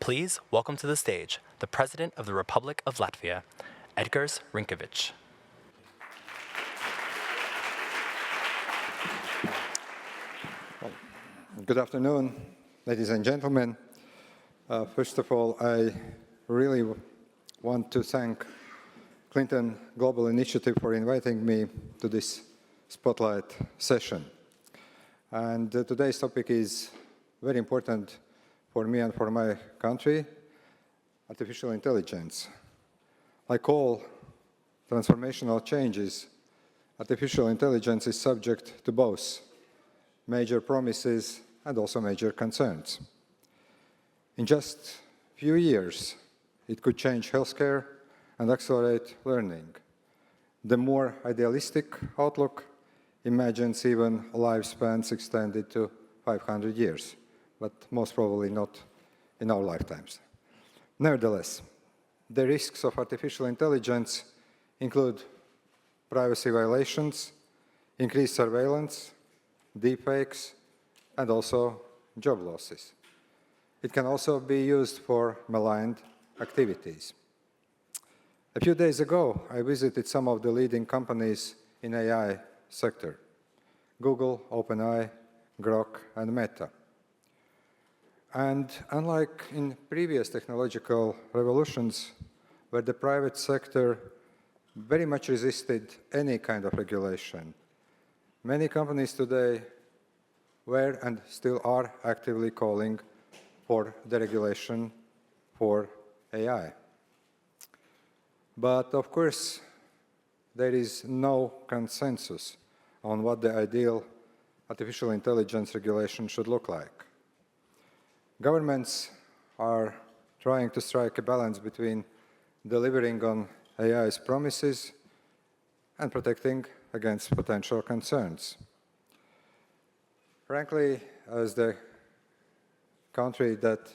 Please welcome to the stage the President of the Republic of Latvia, Edgars Rinkevics. Good afternoon, ladies and gentlemen. First of all, I really want to thank Clinton Global Initiative for inviting me to this spotlight session. And today's topic is very important for me and for my country, artificial intelligence. Like all transformational changes, artificial intelligence is subject to both major promises and also major concerns. In just a few years, it could change healthcare and accelerate learning. The more idealistic outlook imagines even lifespans extended to 500 years, but most probably not in our lifetimes. Nevertheless, the risks of artificial intelligence include privacy violations, increased surveillance, deepfakes, and also job losses. It can also be used for malign activities. A few days ago, I visited some of the leading companies in AI sector: Google, OpenAI, Grok, and Meta. And unlike in previous technological revolutions, where the private sector very much resisted any kind of regulation, many companies today were and still are actively calling for deregulation for AI. But of course, there is no consensus on what the ideal artificial intelligence regulation should look like. Governments are trying to strike a balance between delivering on AI's promises and protecting against potential concerns. Frankly, as the country that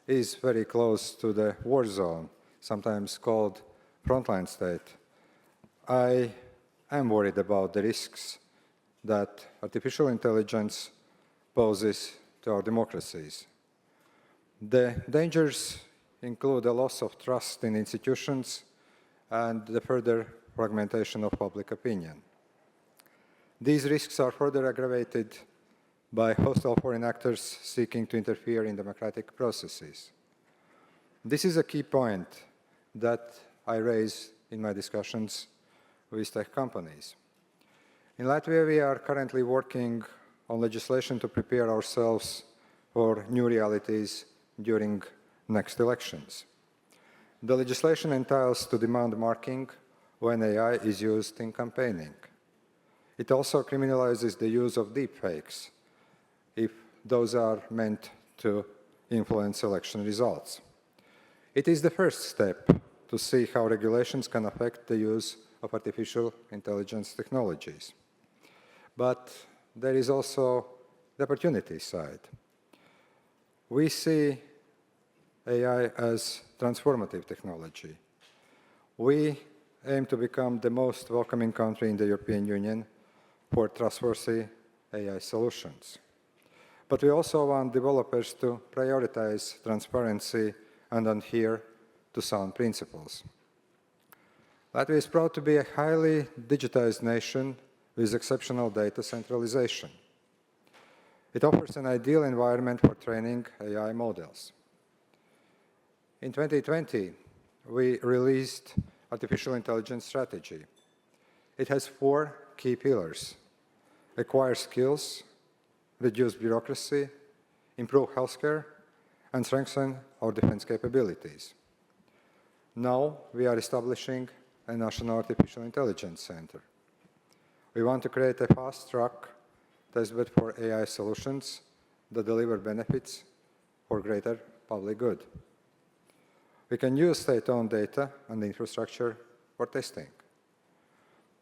is very close to the war zone, sometimes called frontline state, I am worried about the risks that artificial intelligence poses to our democracies. The dangers include a loss of trust in institutions and the further fragmentation of public opinion. These risks are further aggravated by hostile foreign actors seeking to interfere in democratic processes. This is a key point that I raise in my discussions with tech companies. In Latvia, we are currently working on legislation to prepare ourselves for new realities during next elections. The legislation entails to demand marking when AI is used in campaigning. It also criminalizes the use of deepfakes if those are meant to influence election results. It is the first step to see how regulations can affect the use of artificial intelligence technologies. But there is also the opportunity side. We see AI as transformative technology. We aim to become the most welcoming country in the European Union for trustworthy AI solutions. But we also want developers to prioritize transparency and adhere to sound principles. Latvia is proud to be a highly digitized nation with exceptional data centralization. It offers an ideal environment for training AI models. In 2020, we released Artificial Intelligence Strategy. It has 4 key pillars: acquire skills, reduce bureaucracy, improve healthcare, and strengthen our defense capabilities. Now we are establishing a National Artificial Intelligence Center. We want to create a fast-track testbed for AI solutions that deliver benefits for greater public good. We can use state-owned data and infrastructure for testing.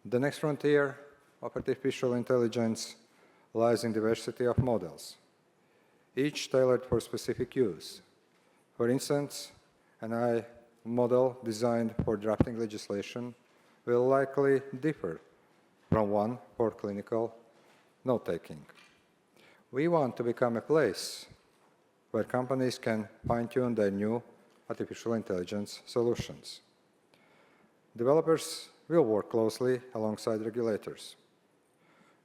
The next frontier of artificial intelligence lies in diversity of models, each tailored for specific use. For instance, an AI model designed for drafting legislation will likely differ from one for clinical note-taking. We want to become a place where companies can fine-tune their new artificial intelligence solutions. Developers will work closely alongside regulators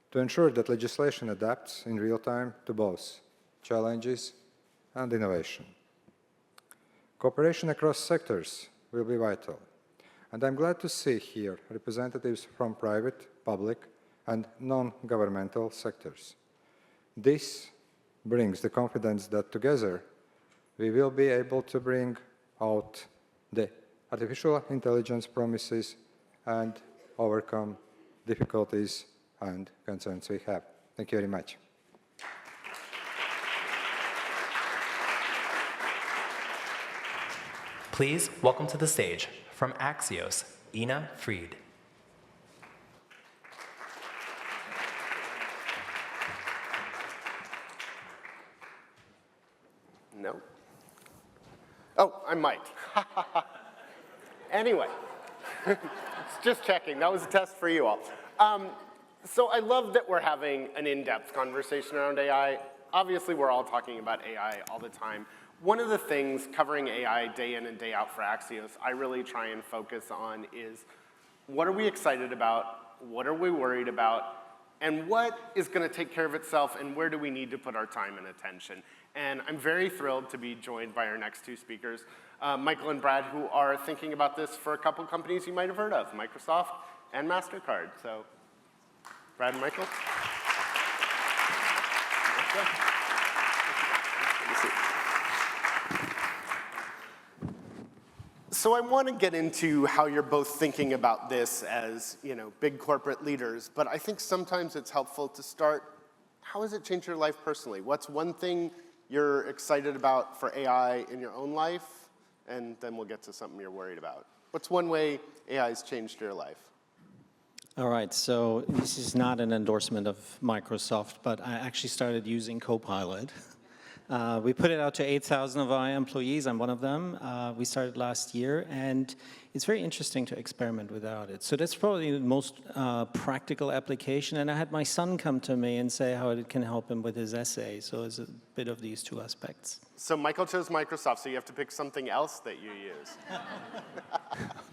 to ensure that legislation adapts in real time to both challenges and innovation. Cooperation across sectors will be vital, and I'm glad to see here representatives from private, public, and non-governmental sectors. This brings the confidence that together we will be able to bring out the artificial intelligence promises and overcome difficulties and concerns we have. Thank you very much. Please welcome to the stage, from Axios, Ina Fried. No. Oh, I might. Anyway, just checking. That was a test for you all. So I love that we're having an in-depth conversation around AI. Obviously, we're all talking about AI all the time. One of the things covering AI day in and day out for Axios, I really try and focus on is what are we excited about, what are we worried about, and what is going to take care of itself, and where do we need to put our time and attention? And I'm very thrilled to be joined by our next two speakers, Michael and Brad, who are thinking about this for a couple companies you might have heard of, Microsoft and MasterCard. So, Brad and Michael. So I want to get into how you're both thinking about this as, big corporate leaders, but I think sometimes it's helpful to start, how has it changed your life personally? What's one thing you're excited about for AI in your own life? And then we'll get to something you're worried about. What's one way AI has changed your life? All right, so this is not an endorsement of Microsoft, but I actually started using Copilot. We put it out to 8,000 of our employees. I'm one of them. We started last year, and it's very interesting to experiment without it. So that's probably the most practical application. And I had my son come to me and say how it can help him with his essay. So it's a bit of these two aspects. So Michael chose Microsoft, so you have to pick something else that you use.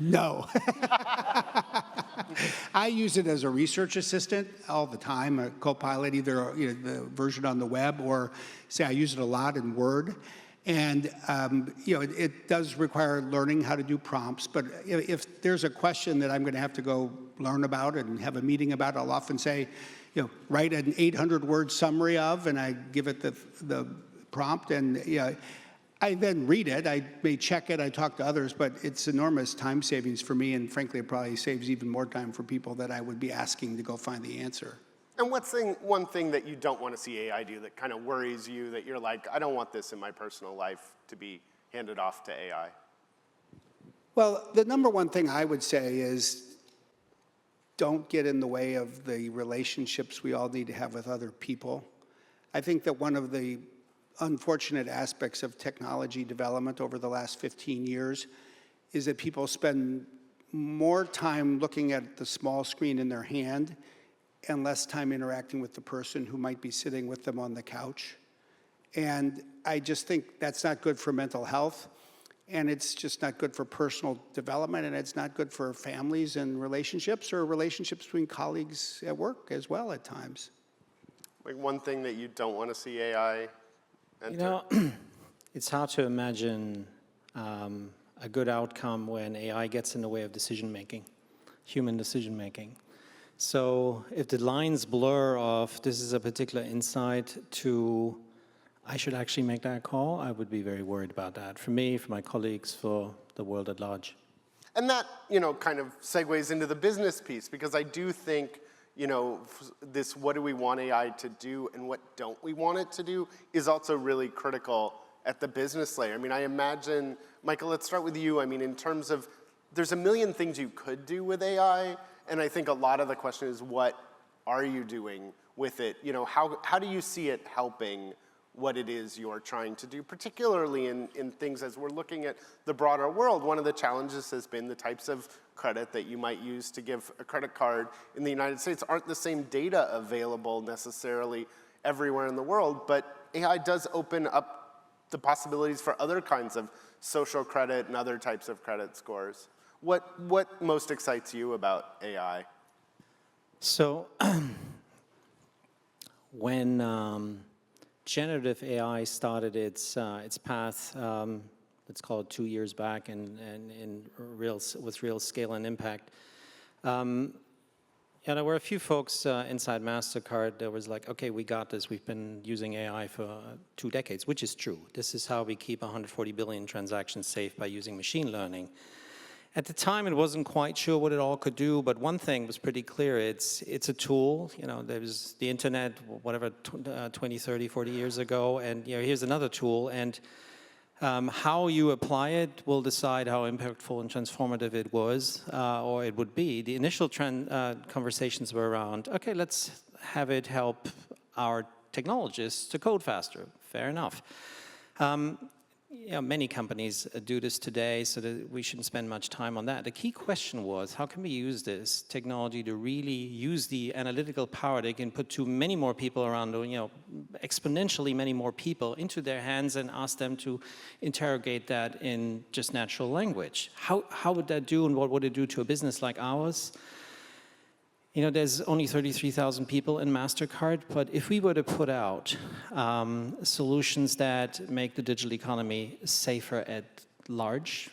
No. I use it as a research assistant all the time, a Copilot, either the version on the web or, say, I use it a lot in Word. And it does require learning how to do prompts. But if there's a question that I'm going to have to go learn about and have a meeting about, I'll often say, write an 800-word summary of, and I give it the prompt, and I then read it. I may check it. I talk to others, but it's enormous time savings for me, and frankly, it probably saves even more time for people that I would be asking to go find the answer. And what's one thing that you don't want to see AI do that kind of worries you, that you're like, I don't want this in my personal life to be handed off to AI? Well, the number one thing I would say is don't get in the way of the relationships we all need to have with other people. I think that one of the unfortunate aspects of technology development over the last 15 years is that people spend more time looking at the small screen in their hand and less time interacting with the person who might be sitting with them on the couch. And I just think that's not good for mental health, and it's just not good for personal development, and it's not good for families and relationships, or relationships between colleagues at work as well at times. Like one thing that you don't want to see AI enter? It's hard to imagine a good outcome when AI gets in the way of decision-making, human decision-making. So if the lines blur of this is a particular insight to I should actually make that call, I would be very worried about that. For me, for my colleagues, for the world at large. And that, kind of segues into the business piece, because I do think, this what do we want AI to do and what don't we want it to do is also really critical at the business layer. I mean, I imagine, Michael, let's start with you. I mean, in terms of, there's a million things you could do with AI, and I think a lot of the question is, what are you doing with it? How do you see it helping what it is you're trying to do, particularly in things as we're looking at the broader world? One of the challenges has been the types of credit that you might use to give a credit card in the United States aren't the same data available necessarily everywhere in the world, but AI does open up the possibilities for other kinds of social credit and other types of credit scores. What most excites you about AI? So when generative AI started its path, let's call it 2 years back, and with real scale and impact, there were a few folks inside MasterCard that was like, okay, we got this. We've been using AI for 2 decades, which is true. This is how we keep 140 billion transactions safe, by using machine learning. At the time, it wasn't quite sure what it all could do, but one thing was pretty clear. It's a tool. There was the internet, whatever, 20, 30, 40 years ago, and here's another tool. And how you apply it will decide how impactful and transformative it was, or it would be. The initial conversations were around, okay, let's have it help our technologists to code faster. Fair enough. Many companies do this today, so that we shouldn't spend much time on that. The key question was, how can we use this technology to really use the analytical power they can put to many more people around, exponentially many more people into their hands, and ask them to interrogate that in just natural language? How would that do, and what would it do to a business like ours? There's only 33,000 people in MasterCard, but if we were to put out solutions that make the digital economy safer at large,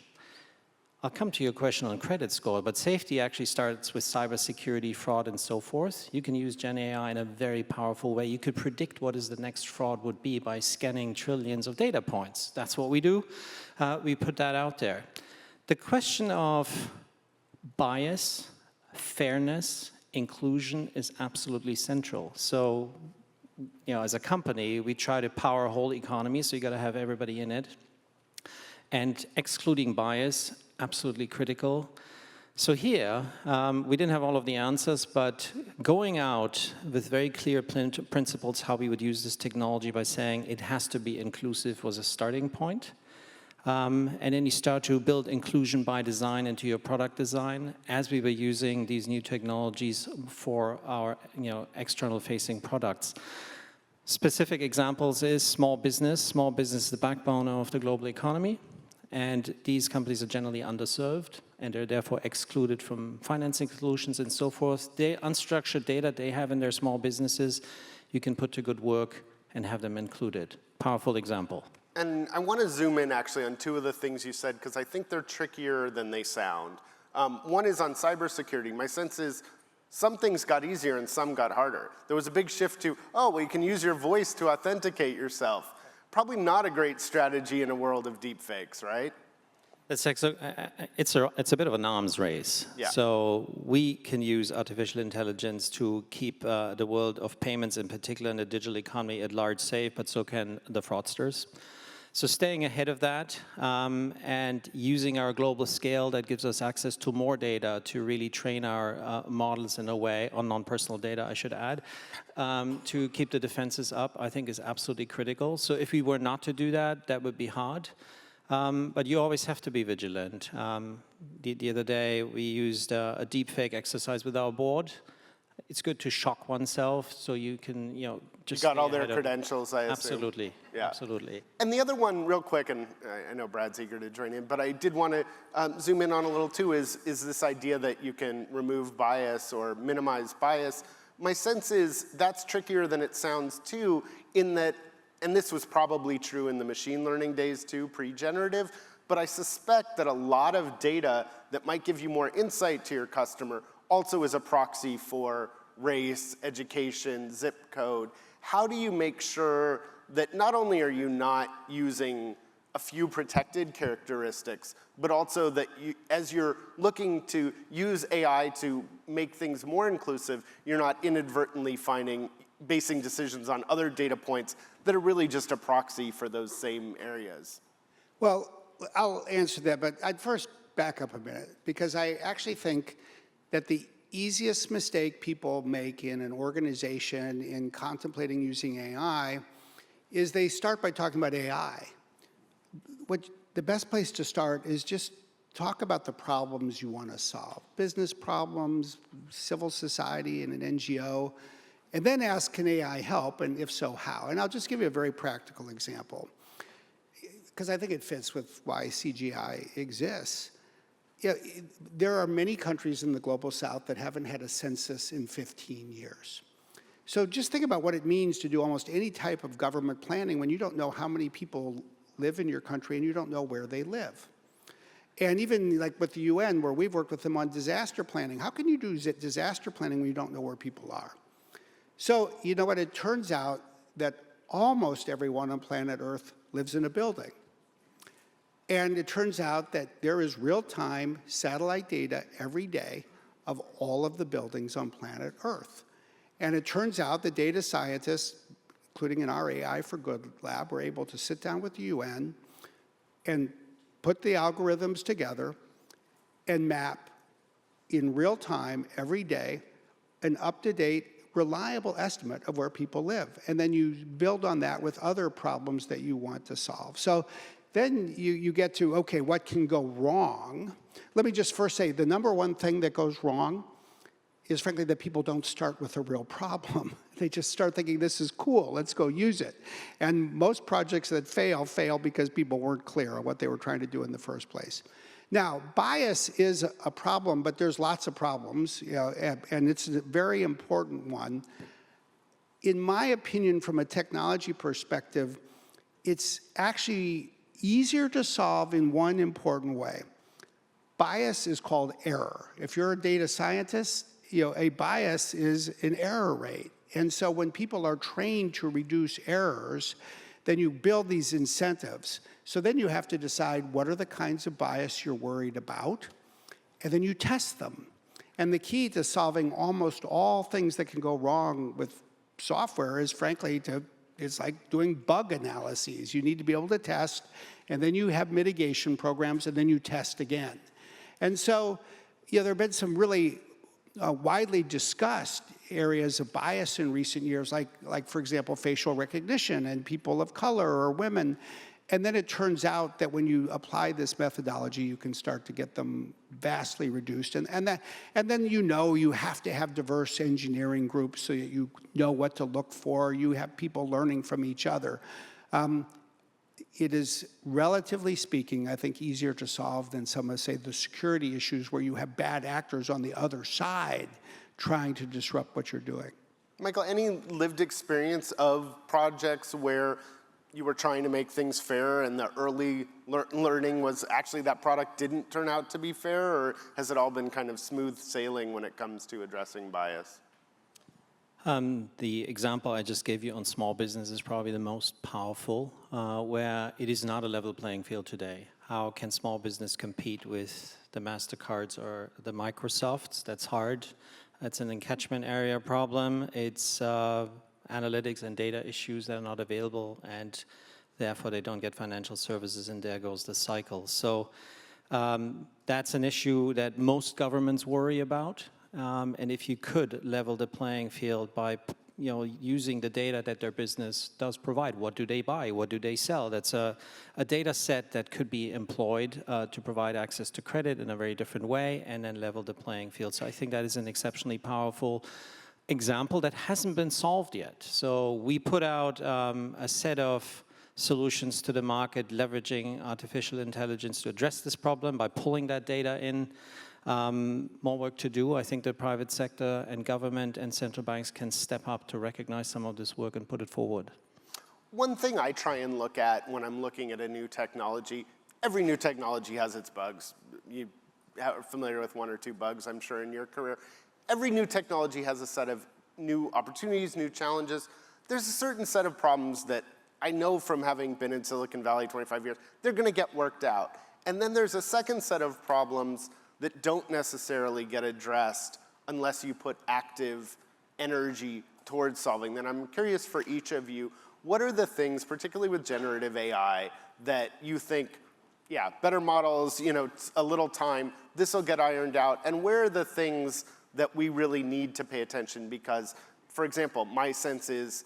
I'll come to your question on credit score, but safety actually starts with cybersecurity, fraud, and so forth. You can use Gen AI in a very powerful way. You could predict what is the next fraud would be by scanning trillions of data points. That's what we do. We put that out there. The question of bias, fairness, inclusion is absolutely central. So, as a company, we try to power a whole economy, so you got to have everybody in it. And excluding bias, absolutely critical. So here, we didn't have all of the answers, but going out with very clear principles how we would use this technology by saying it has to be inclusive was a starting point. And then you start to build inclusion by design into your product design, as we were using these new technologies for our external-facing products. Specific examples is small business. Small business is the backbone of the global economy, and these companies are generally underserved, and they're therefore excluded from financing solutions and so forth. The unstructured data they have in their small businesses, you can put to good work and have them included. Powerful example. And I want to zoom in actually on 2 of the things you said, because I think they're trickier than they sound. One is on cybersecurity. My sense is some things got easier and some got harder. There was a big shift to, you can use your voice to authenticate yourself. Probably not a great strategy in a world of deepfakes, right? It's a bit of an arms race. Yeah. So we can use artificial intelligence to keep the world of payments, in particular in the digital economy, at large safe, but so can the fraudsters. So staying ahead of that and using our global scale that gives us access to more data to really train our models in a way, on non-personal data I should add, to keep the defenses up, I think is absolutely critical. So if we were not to do that, that would be hard. But you always have to be vigilant. The other day, we used a deepfake exercise with our board. It's good to shock oneself so you can, just You got all their credentials, I assume. Absolutely, yeah. Absolutely. And the other one, real quick, and I know Brad's eager to join in, but I did want to zoom in on a little too, is this idea that you can remove bias or minimize bias. My sense is that's trickier than it sounds too, in that, and this was probably true in the machine learning days too, pre-generative, but I suspect that a lot of data that might give you more insight to your customer also is a proxy for race, education, zip code. How do you make sure that not only are you not using a few protected characteristics, but also that you, as you're looking to use AI to make things more inclusive, you're not inadvertently basing decisions on other data points that are really just a proxy for those same areas? Well, I'll answer that, but I'd first back up a minute, because I actually think that the easiest mistake people make in an organization in contemplating using AI is they start by talking about AI. The best place to start is just talk about the problems you want to solve. Business problems, civil society, and an NGO. And then ask, can AI help? And if so, how? And I'll just give you a very practical example. because I think it fits with why CGI exists. Yeah, there are many countries in the global south that haven't had a census in 15 years. So just think about what it means to do almost any type of government planning when you don't know how many people live in your country and you don't know where they live. And even like with the UN, where we've worked with them on disaster planning, how can you do disaster planning when you don't know where people are? So you know what, it turns out that almost everyone on planet Earth lives in a building. And it turns out that there is real-time satellite data every day of all of the buildings on planet Earth. And it turns out that data scientists, including in our AI for Good lab, were able to sit down with the UN and put the algorithms together and map in real time every day an up-to-date, reliable estimate of where people live. And then you build on that with other problems that you want to solve. So then you get to, okay, what can go wrong? Let me just first say, the number one thing that goes wrong is frankly that people don't start with a real problem. They just start thinking, this is cool, let's go use it. And most projects that fail because people weren't clear on what they were trying to do in the first place. Now, bias is a problem, but there's lots of problems, you know, and it's a very important one. In my opinion, from a technology perspective, it's actually easier to solve in one important way. Bias is called error. If you're a data scientist, you know, a bias is an error rate. And so when people are trained to reduce errors, then you build these incentives. So then you have to decide what are the kinds of bias you're worried about, and then you test them. And the key to solving almost all things that can go wrong with software is frankly it's like doing bug analyses. You need to be able to test, and then you have mitigation programs, and then you test again. And so, you know, there have been some really widely discussed areas of bias in recent years, like for example, facial recognition and people of color or women. And then it turns out that when you apply this methodology, you can start to get them vastly reduced. And then you have to have diverse engineering groups so that you know what to look for. You have people learning from each other. It is, relatively speaking, I think, easier to solve than some of, say, the security issues where you have bad actors on the other side trying to disrupt what you're doing. Michael, any lived experience of projects where you were trying to make things fair and the early learning was actually that product didn't turn out to be fair, or has it all been kind of smooth sailing when it comes to addressing bias? The example I just gave you on small business is probably the most powerful, where it is not a level playing field today. How can small business compete with the MasterCards or the Microsofts? That's hard. That's an catchment area problem. It's analytics and data issues that are not available, and therefore they don't get financial services, and there goes the cycle. So that's an issue that most governments worry about. And if you could level the playing field by, you know, using the data that their business does provide, what do they buy, what do they sell? That's a data set that could be employed to provide access to credit in a very different way, and then level the playing field. So I think that is an exceptionally powerful example that hasn't been solved yet. So we put out a set of solutions to the market, leveraging artificial intelligence to address this problem by pulling that data in. More work to do. I think the private sector and government and central banks can step up to recognize some of this work and put it forward. One thing I try and look at when I'm looking at a new technology, every new technology has its bugs. You are familiar with one or two bugs, I'm sure, in your career. Every new technology has a set of new opportunities, new challenges. There's a certain set of problems that I know from having been in Silicon Valley 25 years, they're going to get worked out. And then there's a second set of problems that don't necessarily get addressed unless you put active energy towards solving them. I'm curious for each of you, what are the things, particularly with generative AI, that you think, yeah, better models, you know, a little time, this will get ironed out, and where are the things that we really need to pay attention? Because, for example, my sense is,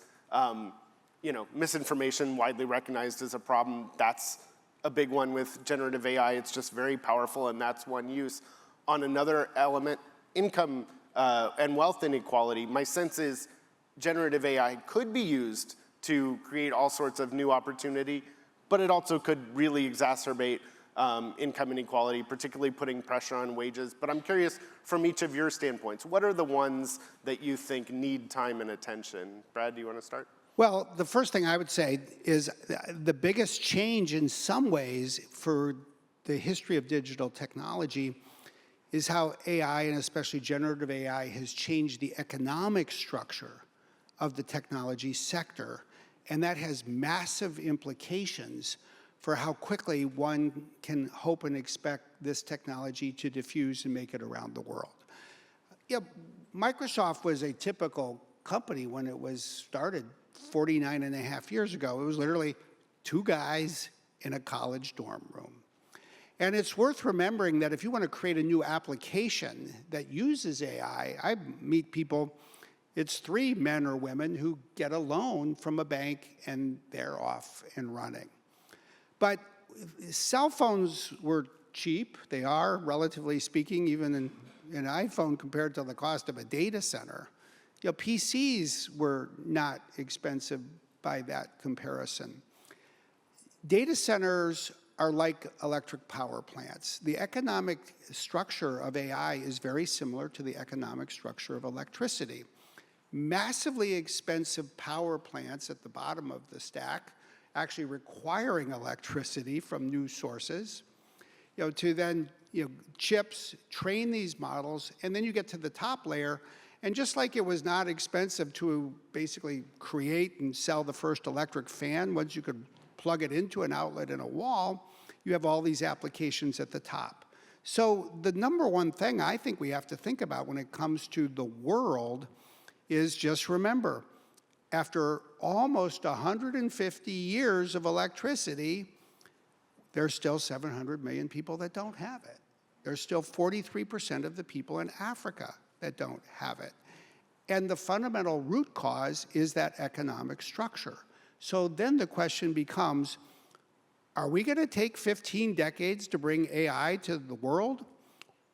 you know, misinformation widely recognized as a problem. That's a big one with generative AI. It's just very powerful, and that's one use. On another element, income and wealth inequality, my sense is generative AI could be used to create all sorts of new opportunity. but it also could really exacerbate income inequality, particularly putting pressure on wages. But I'm curious, from each of your standpoints, what are the ones that you think need time and attention? Brad, do you want to start? Well, the first thing I would say is the biggest change in some ways for the history of digital technology is how AI, and especially generative AI, has changed the economic structure of the technology sector. And that has massive implications for how quickly one can hope and expect this technology to diffuse and make it around the world. Yeah, Microsoft was a typical company when it was started 49 and a half years ago. It was literally two guys in a college dorm room. And it's worth remembering that if you want to create a new application that uses AI, I meet people, it's 3 men or women who get a loan from a bank and they're off and running. But cell phones were cheap. They are, relatively speaking, even an iPhone compared to the cost of a data center. You know, PCs were not expensive by that comparison. Data centers are like electric power plants. The economic structure of AI is very similar to the economic structure of electricity. Massively expensive power plants at the bottom of the stack, actually requiring electricity from new sources, to then, chips, train these models, and then you get to the top layer, and just like it was not expensive to basically create and sell the first electric fan, once you could plug it into an outlet in a wall, you have all these applications at the top. So the number one thing I think we have to think about when it comes to the world is just remember, after almost 150 years of electricity, there's still 700 million people that don't have it. There's still 43% of the people in Africa that don't have it. And the fundamental root cause is that economic structure. So then the question becomes, are we going to take 15 decades to bring AI to the world,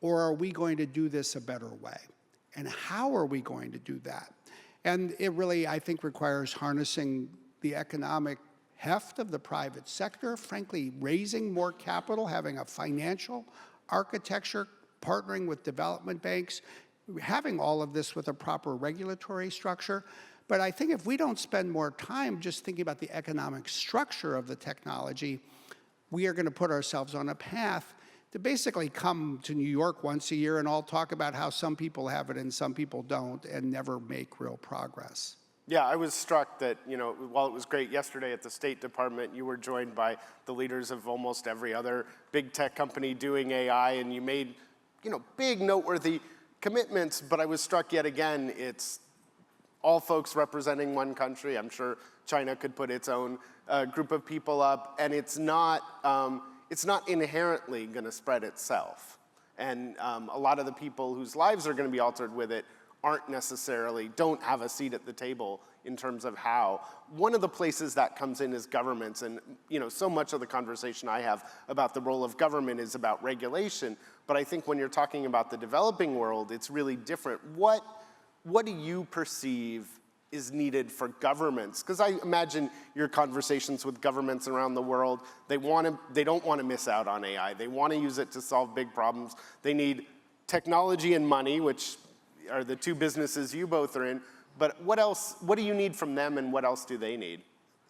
or are we going to do this a better way? And how are we going to do that? And it really, I think, requires harnessing the economic heft of the private sector, frankly, raising more capital, having a financial architecture, partnering with development banks, having all of this with a proper regulatory structure. But I think if we don't spend more time just thinking about the economic structure of the technology, we are going to put ourselves on a path to basically come to New York once a year and all talk about how some people have it and some people don't and never make real progress. Yeah, I was struck that, while it was great yesterday at the State Department, you were joined by the leaders of almost every other big tech company doing AI, and you made, big noteworthy commitments, but I was struck yet again, it's all folks representing one country. I'm sure China could put its own group of people up, and it's not inherently going to spread itself. And a lot of the people whose lives are going to be altered with it don't have a seat at the table in terms of how. One of the places that comes in is governments, and so much of the conversation I have about the role of government is about regulation, but I think when you're talking about the developing world, it's really different. What do you perceive is needed for governments? Because I imagine your conversations with governments around the world, they don't want to miss out on AI. They want to use it to solve big problems. They need technology and money, which are the two businesses you both are in. But what else? What do you need from them, and what else do they need?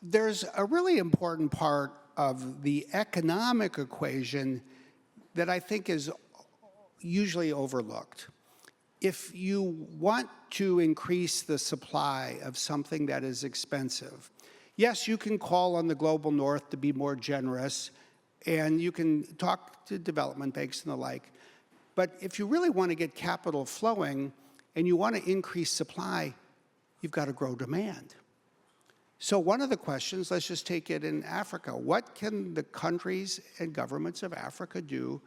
There's a really important part of the economic equation that I think is usually overlooked. If you want to increase the supply of something that is expensive, yes, you can call on the global north to be more generous, and you can talk to development banks and the like. But if you really want to get capital flowing and you want to increase supply, you've got to grow demand. So one of the questions, let's just take it in Africa. What can the countries and governments of Africa do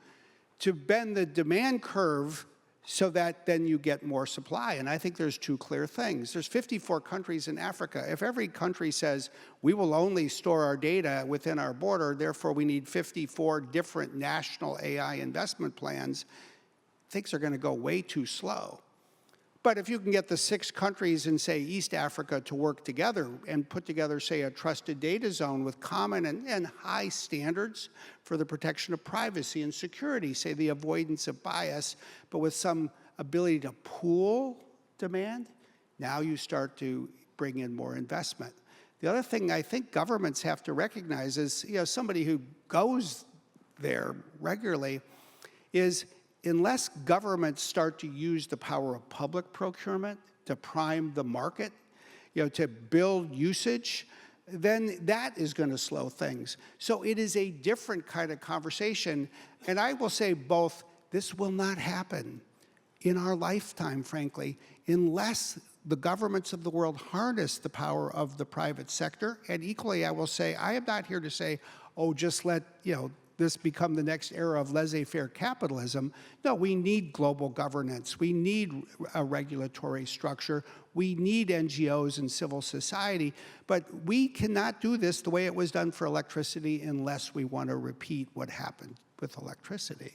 to bend the demand curve so that then you get more supply? And I think there's two clear things. There's 54 countries in Africa. If every country says, we will only store our data within our border, therefore we need 54 different national AI investment plans, things are going to go way too slow. But if you can get the 6 countries in, say, East Africa to work together and put together, say, a trusted data zone with common and high standards for the protection of privacy and security, say the avoidance of bias, but with some ability to pool demand, now you start to bring in more investment. The other thing I think governments have to recognize is, somebody who goes there regularly is, unless governments start to use the power of public procurement to prime the market, to build usage, then that is going to slow things. So it is a different kind of conversation. And I will say both, this will not happen in our lifetime, frankly, unless the governments of the world harness the power of the private sector. And equally, I will say, I am not here to say, oh, just let, this become the next era of laissez-faire capitalism. No, we need global governance. We need a regulatory structure. We need NGOs and civil society. But we cannot do this the way it was done for electricity unless we want to repeat what happened with electricity.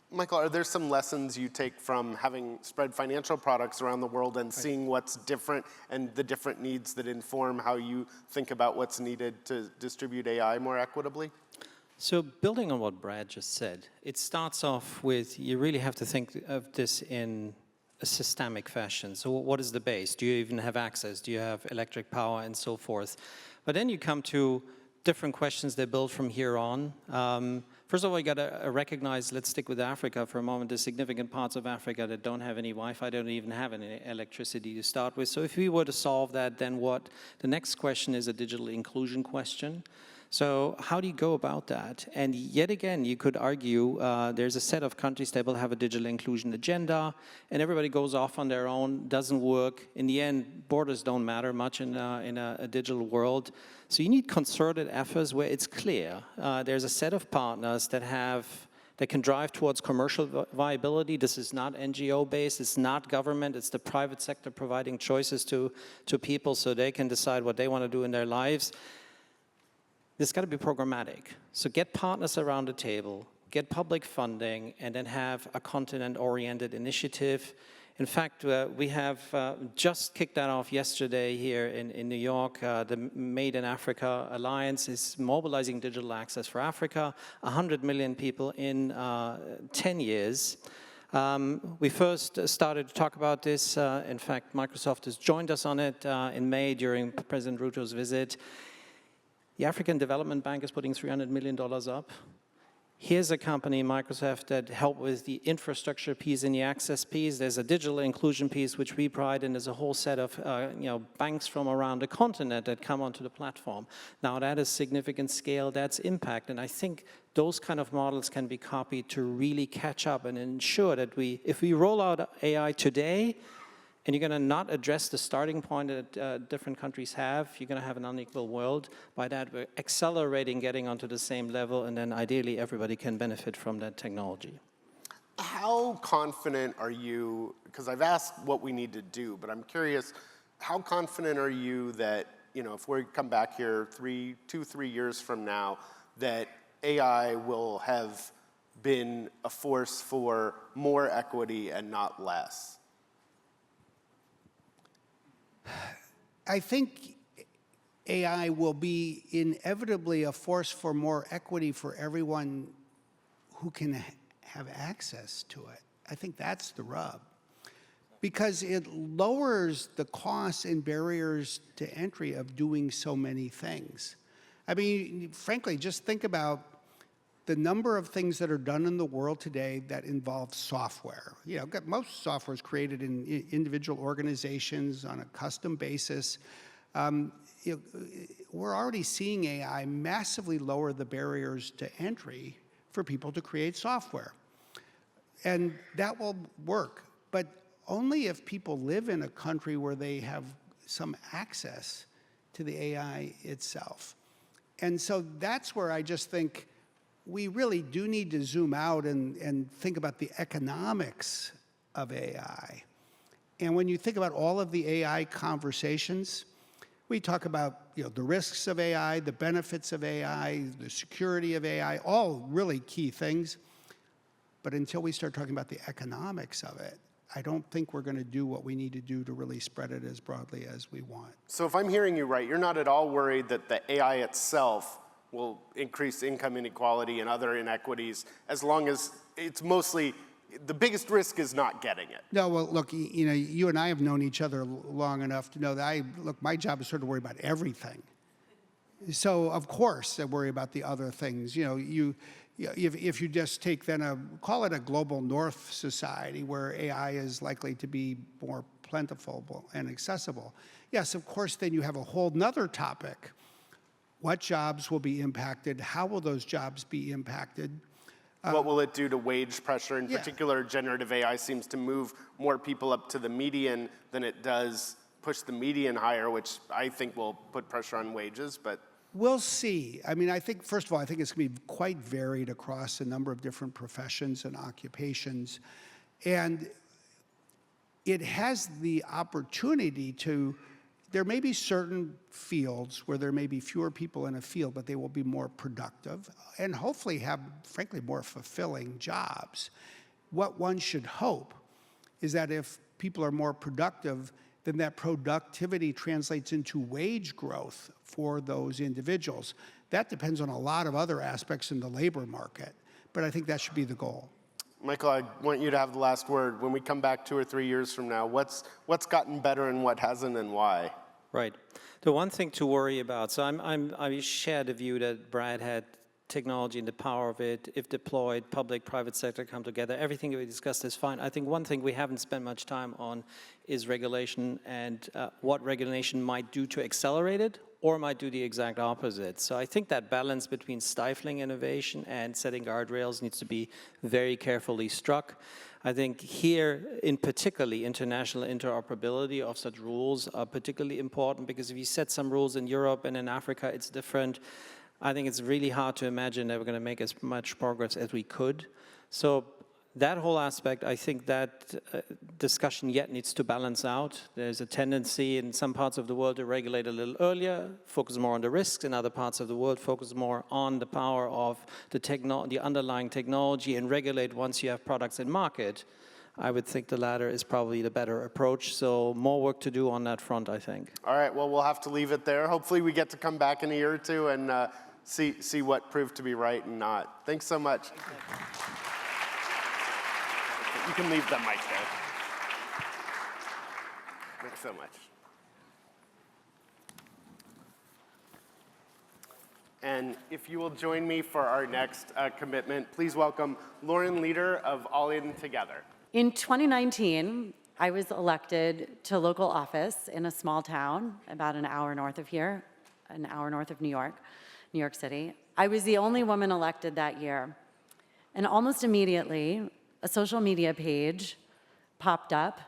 Michael, are there some lessons you take from having spread financial products around the world and seeing what's different and the different needs that inform how you think about what's needed to distribute AI more equitably? So building on what Brad just said, it starts off with, you really have to think of this in a systemic fashion. So what is the base? Do you even have access? Do you have electric power and so forth? But then you come to different questions they build from here on. First of all, you got to recognize, let's stick with Africa for a moment, the significant parts of Africa that don't have any Wi-Fi, don't even have any electricity to start with. So if we were to solve that, then what? The next question is a digital inclusion question. So how do you go about that? And yet again, you could argue there's a set of countries that will have a digital inclusion agenda, and everybody goes off on their own, doesn't work. In the end, borders don't matter much in a digital world. So you need concerted efforts where it's clear. There's a set of partners that can drive towards commercial viability. This is not NGO-based, it's not government, it's the private sector providing choices to people so they can decide what they want to do in their lives. It's got to be programmatic. So get partners around the table, get public funding, and then have a continent-oriented initiative. In fact, we have just kicked that off yesterday here in New York. The Made in Africa Alliance is mobilizing digital access for Africa, 100 million people in 10 years. We first started to talk about this. In fact, Microsoft has joined us on it in May during President Ruto's visit. The African Development Bank is putting $300 million up. Here's a company, Microsoft, that helped with the infrastructure piece and the access piece. There's a digital inclusion piece, which we pride in. There's a whole set of banks from around the continent that come onto the platform. Now, that is significant scale, that's impact. And I think those kind of models can be copied to really catch up and ensure that if we roll out AI today, and you're going to not address the starting point that different countries have, you're going to have an unequal world. By that, we're accelerating getting onto the same level, and then ideally everybody can benefit from that technology. How confident are you, because I've asked what we need to do, but I'm curious, how confident are you that, if we come back here 3 years from now, that AI will have been a force for more equity and not less? I think AI will be inevitably a force for more equity for everyone who can have access to it. I think that's the rub. Because it lowers the costs and barriers to entry of doing so many things. I mean, frankly, just think about the number of things that are done in the world today that involve software. Most software is created in individual organizations on a custom basis. We're already seeing AI massively lower the barriers to entry for people to create software. And that will work, but only if people live in a country where they have some access to the AI itself. And so that's where I just think we really do need to zoom out and think about the economics of AI. And when you think about all of the AI conversations, we talk about the risks of AI, the benefits of AI, the security of AI, all really key things. But until we start talking about the economics of it, I don't think we're going to do what we need to do to really spread it as broadly as we want. So if I'm hearing you right, you're not at all worried that the AI itself will increase income inequality and other inequities, as long as it's mostly, the biggest risk is not getting it. No, well, look, you know, you and I have known each other long enough to know that my job is sort of worry about everything. So of course I worry about the other things. You know, if you just take then call it a global north society where AI is likely to be more plentiful and accessible. Yes, of course, then you have a whole nother topic. What jobs will be impacted? How will those jobs be impacted? What will it do to wage pressure? In Yeah. particular, generative AI seems to move more people up to the median than it does push the median higher, which I think will put pressure on wages, but. We'll see. I mean, I think, first of all, I think it's going to be quite varied across a number of different professions and occupations. And it has the opportunity to, there may be certain fields where there may be fewer people in a field, but they will be more productive and hopefully have, frankly, more fulfilling jobs. What one should hope is that if people are more productive, then that productivity translates into wage growth for those individuals. That depends on a lot of other aspects in the labor market, but I think that should be the goal. Michael, I want you to have the last word. When we come back 2 or 3 years from now, what's gotten better and what hasn't, and why? Right. The one thing to worry about, so I share the view that Brad had technology and the power of it, if deployed, public, private sector come together, everything we discussed is fine. I think one thing we haven't spent much time on is regulation and what regulation might do to accelerate it or might do the exact opposite. So I think that balance between stifling innovation and setting guardrails needs to be very carefully struck. I think here, in particularly, international interoperability of such rules are particularly important, because if you set some rules in Europe and in Africa, it's different. I think it's really hard to imagine that we're going to make as much progress as we could. So that whole aspect, I think that discussion yet needs to balance out. There's a tendency in some parts of the world to regulate a little earlier, focus more on the risks. In other parts of the world, focus more on the power of the underlying technology and regulate once you have products in market. I would think the latter is probably the better approach. So more work to do on that front, I think. All right, well, we'll have to leave it there. Hopefully we get to come back in a year or two and see what proved to be right and not. Thanks so much. You can leave the mic there. Thanks so much. And if you will join me for our next commitment, please welcome Lauren Leader of All In Together. In 2019, I was elected to local office in a small town about an hour north of here, an hour north of New York City. I was the only woman elected that year. And almost immediately, a social media page popped up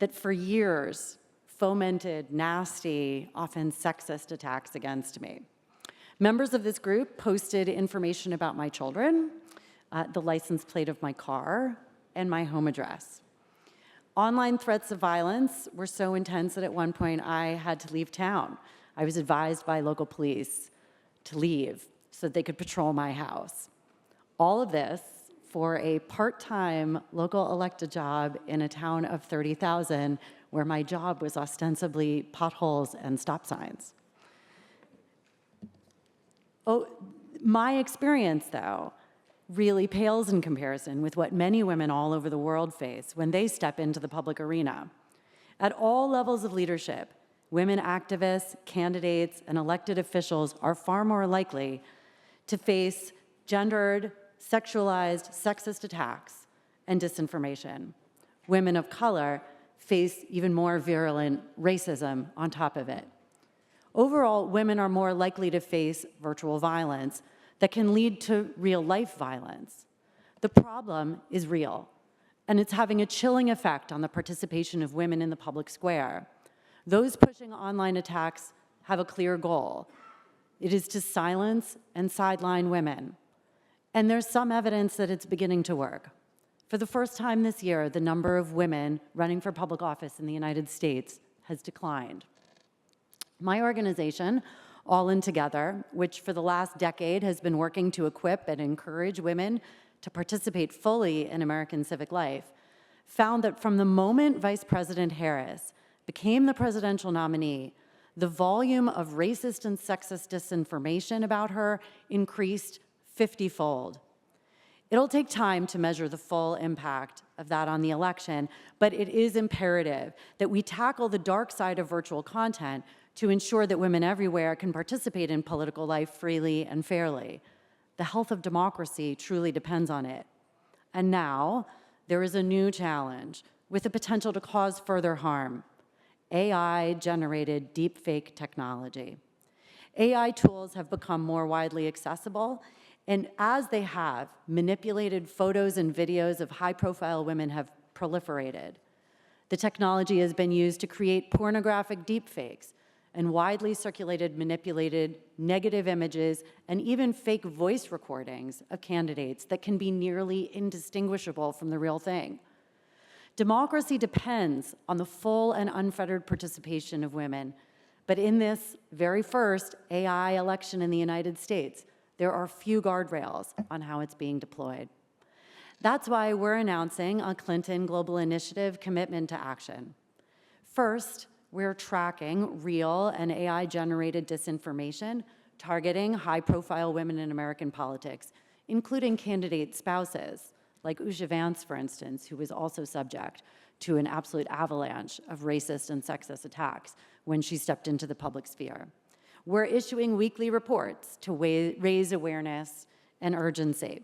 that for years fomented nasty, often sexist attacks against me. Members of this group posted information about my children, the license plate of my car, and my home address. Online threats of violence were so intense that at one point I had to leave town. I was advised by local police to leave so that they could patrol my house. All of this for a part-time local elected job in a town of 30,000 where my job was ostensibly potholes and stop signs. Oh, my experience, though, really pales in comparison with what many women all over the world face when they step into the public arena. At all levels of leadership, women activists, candidates, and elected officials are far more likely to face gendered, sexualized, sexist attacks and disinformation. Women of color face even more virulent racism on top of it. Overall, women are more likely to face virtual violence that can lead to real-life violence. The problem is real, and it's having a chilling effect on the participation of women in the public square. Those pushing online attacks have a clear goal. It is to silence and sideline women. And there's some evidence that it's beginning to work. For the first time this year, the number of women running for public office in the United States has declined. My organization, All In Together, which for the last decade has been working to equip and encourage women to participate fully in American civic life, found that from the moment Vice President Harris became the presidential nominee, the volume of racist and sexist disinformation about her increased 50-fold. It'll take time to measure the full impact of that on the election, but it is imperative that we tackle the dark side of virtual content to ensure that women everywhere can participate in political life freely and fairly. The health of democracy truly depends on it. And now, there is a new challenge with the potential to cause further harm: AI-generated deepfake technology. AI tools have become more widely accessible, and as they have, manipulated photos and videos of high-profile women have proliferated. The technology has been used to create pornographic deepfakes and widely circulated, manipulated negative images and even fake voice recordings of candidates that can be nearly indistinguishable from the real thing. Democracy depends on the full and unfettered participation of women, but in this very first AI election in the United States, there are few guardrails on how it's being deployed. That's why we're announcing a Clinton Global Initiative commitment to action. First, we're tracking real and AI-generated disinformation targeting high-profile women in American politics, including candidate spouses, like Usha Vance, for instance, who was also subject to an absolute avalanche of racist and sexist attacks when she stepped into the public sphere. We're issuing weekly reports to raise awareness and urgency.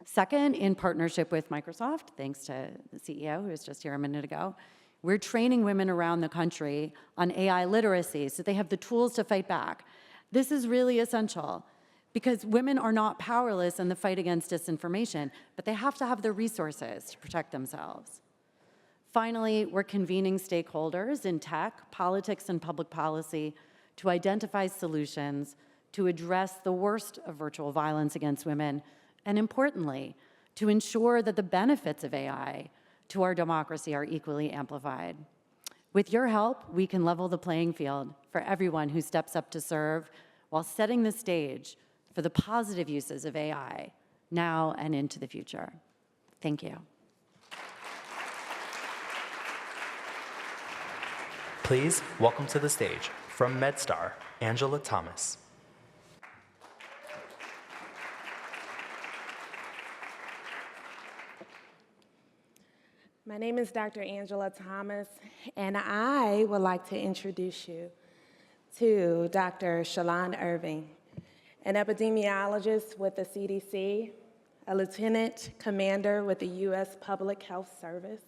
Second, in partnership with Microsoft, thanks to the CEO who was just here a minute ago, we're training women around the country on AI literacy so they have the tools to fight back. This is really essential because women are not powerless in the fight against disinformation, but they have to have the resources to protect themselves. Finally, we're convening stakeholders in tech, politics, and public policy to identify solutions to address the worst of virtual violence against women, and importantly, to ensure that the benefits of AI to our democracy are equally amplified. With your help, we can level the playing field for everyone who steps up to serve while setting the stage for the positive uses of AI now and into the future. Thank you. Please welcome to the stage, from MedStar, Angela Thomas. My name is Dr. Angela Thomas, and I would like to introduce you to Dr. Shalon Irving, an epidemiologist with the CDC, a lieutenant commander with the U.S. Public Health Service,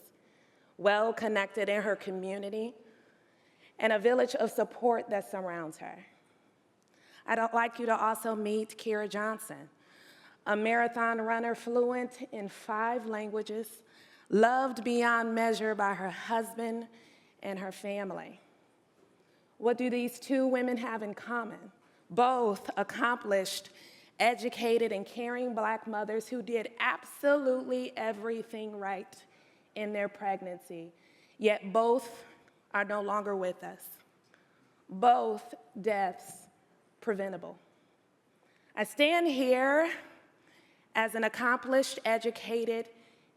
well-connected in her community, and a village of support that surrounds her. I'd like you to also meet Kira Johnson, a marathon runner fluent in 5 languages, loved beyond measure by her husband and her family. What do these 2 women have in common? Both accomplished, educated, and caring Black mothers who did absolutely everything right in their pregnancy, yet both are no longer with us. Both deaths preventable. I stand here as an accomplished, educated,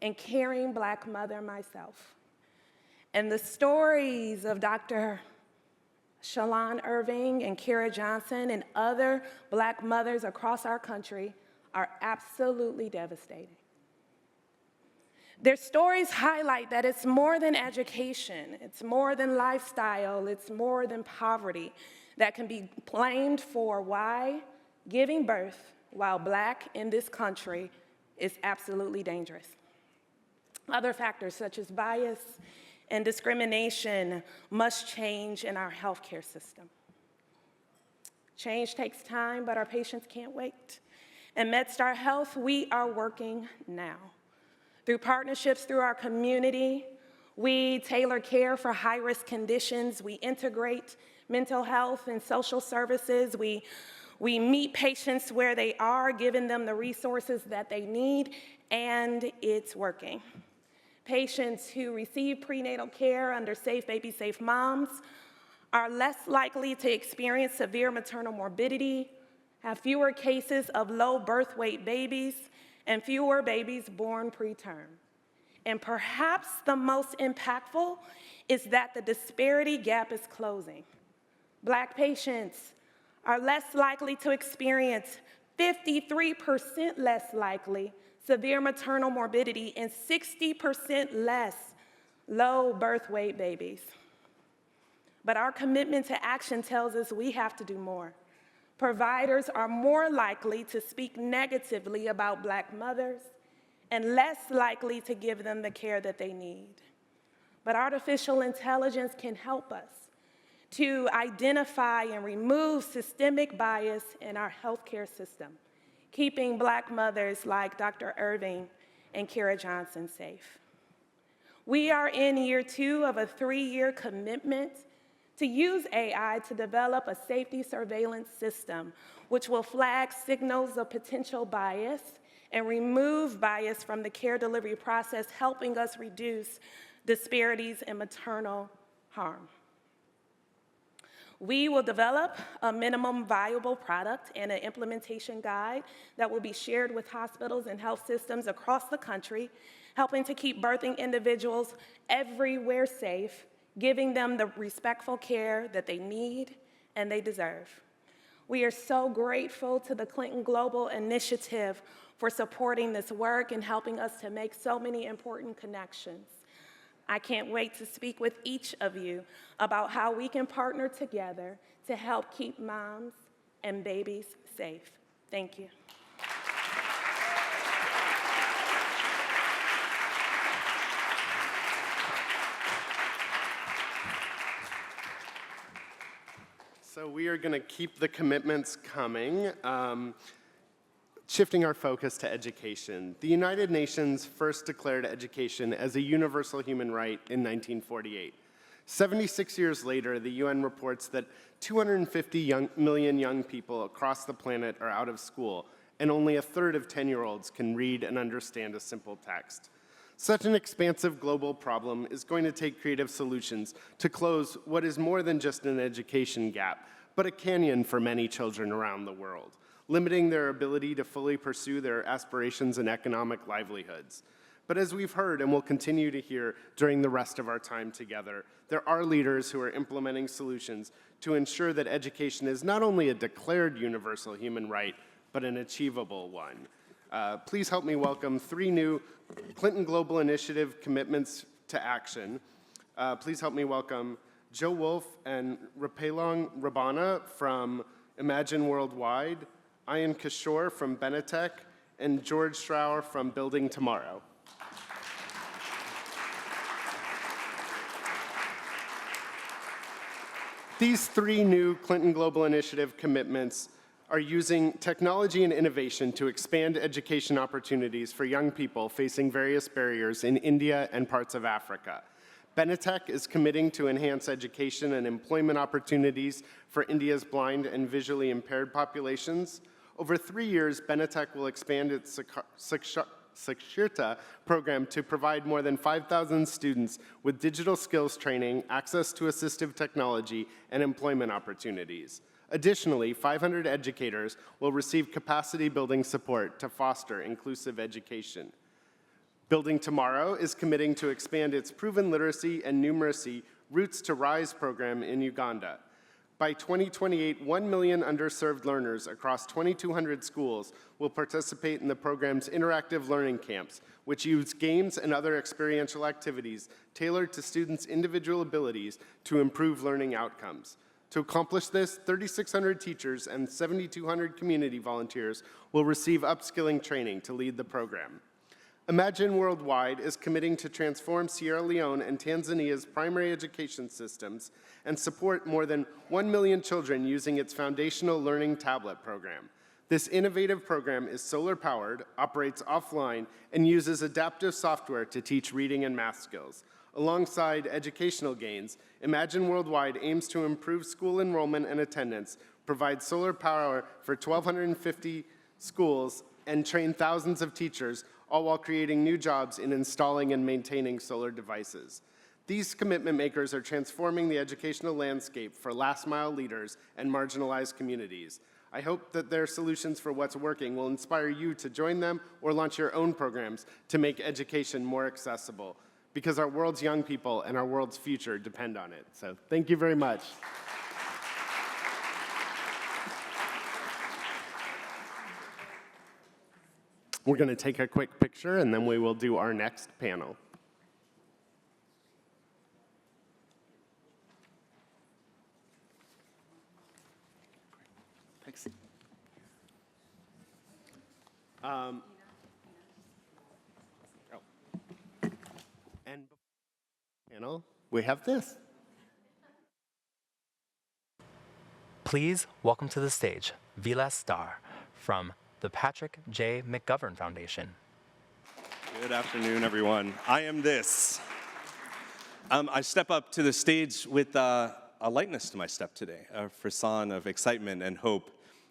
and caring Black mother myself. And the stories of Dr. Shalon Irving and Kira Johnson and other Black mothers across our country are absolutely devastating. Their stories highlight that it's more than education, it's more than lifestyle, it's more than poverty that can be blamed for why giving birth while Black in this country is absolutely dangerous. Other factors such as bias and discrimination must change in our healthcare system. Change takes time, but our patients can't wait. In MedStar Health, we are working now. Through partnerships through our community, we tailor care for high-risk conditions, we integrate mental health and social services, we meet patients where they are, giving them the resources that they need, and it's working. Patients who receive prenatal care under Safe Baby, Safe Moms are less likely to experience severe maternal morbidity, have fewer cases of low birth weight babies, and fewer babies born preterm. And perhaps the most impactful is that the disparity gap is closing. Black patients are less likely to experience 53% less likely severe maternal morbidity and 60% less low birth weight babies. But our commitment to action tells us we have to do more. Providers are more likely to speak negatively about Black mothers and less likely to give them the care that they need. But artificial intelligence can help us to identify and remove systemic bias in our healthcare system, keeping Black mothers like Dr. Irving and Kara Johnson safe. We are in year 2 of a 3-year commitment to use AI to develop a safety surveillance system which will flag signals of potential bias and remove bias from the care delivery process, helping us reduce disparities in maternal harm. We will develop a minimum viable product and an implementation guide that will be shared with hospitals and health systems across the country, helping to keep birthing individuals everywhere safe, giving them the respectful care that they need and they deserve. We are so grateful to the Clinton Global Initiative for supporting this work and helping us to make so many important connections. I can't wait to speak with each of you about how we can partner together to help keep moms and babies safe. Thank you. So we are going to keep the commitments coming. Shifting our focus to education. The United Nations first declared education as a universal human right in 1948. 76 years later, the UN reports that 250 million young people across the planet are out of school, and only a third of 10-year-olds can read and understand a simple text. Such an expansive global problem is going to take creative solutions to close what is more than just an education gap, but a canyon for many children around the world, limiting their ability to fully pursue their aspirations and economic livelihoods. But as we've heard and will continue to hear during the rest of our time together, there are leaders who are implementing solutions to ensure that education is not only a declared universal human right, but an achievable one. Please help me welcome 3 new Clinton Global Initiative commitments to action. Please help me welcome Joe Wolf and Rapelong Rabana from Imagine Worldwide, Ayan Kishore from Benetech, and George Strauer from Building Tomorrow. These 3 new Clinton Global Initiative commitments are using technology and innovation to expand education opportunities for young people facing various barriers in India and parts of Africa. Benetech is committing to enhance education and employment opportunities for India's blind and visually impaired populations. Over 3 years, Benetech will expand its Sakshirta program to provide more than 5,000 students with digital skills training, access to assistive technology, and employment opportunities. Additionally, 500 educators will receive capacity-building support to foster inclusive education. Building Tomorrow is committing to expand its proven literacy and numeracy Roots to Rise program in Uganda. By 2028, 1 million underserved learners across 2,200 schools will participate in the program's interactive learning camps, which use games and other experiential activities tailored to students' individual abilities to improve learning outcomes. To accomplish this, 3,600 teachers and 7,200 community volunteers will receive upskilling training to lead the program. Imagine Worldwide is committing to transform Sierra Leone and Tanzania's primary education systems and support more than 1 million children using its foundational learning tablet program. This innovative program is solar-powered, operates offline, and uses adaptive software to teach reading and math skills. Alongside educational gains, Imagine Worldwide aims to improve school enrollment and attendance, provide solar power for 1,250 schools, and train thousands of teachers, all while creating new jobs in installing and maintaining solar devices. These commitment makers are transforming the educational landscape for last-mile leaders and marginalized communities. I hope that their solutions for what's working will inspire you to join them or launch your own programs to make education more accessible, because our world's young people and our world's future depend on it. So thank you very much. We're going to take a quick picture, and then we will do our next panel. Thanks. And panel, we have this. Please welcome to the stage Vilas Star from the Patrick J. McGovern Foundation. Good afternoon, everyone. I am this. I step up to the stage with a lightness to my step today, a frisson of excitement and hope.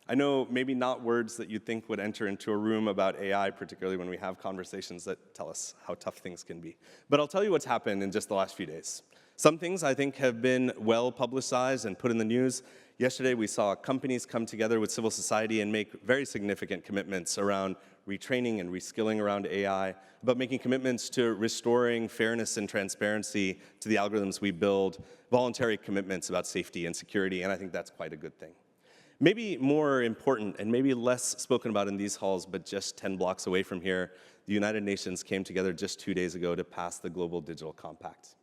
I know maybe not words that you'd think would enter into a room about AI, particularly when we have conversations that tell us how tough things can be. But I'll tell you what's happened in just the last few days. Some things I think have been well publicized and put in the news. Yesterday, we saw companies come together with civil society and make very significant commitments around retraining and reskilling around AI, about making commitments to restoring fairness and transparency to the algorithms we build, voluntary commitments about safety and security, and I think that's quite a good thing. Maybe more important, and maybe less spoken about in these halls, but just 10 blocks away from here, the United Nations came together just 2 days ago to pass the Global Digital Compact.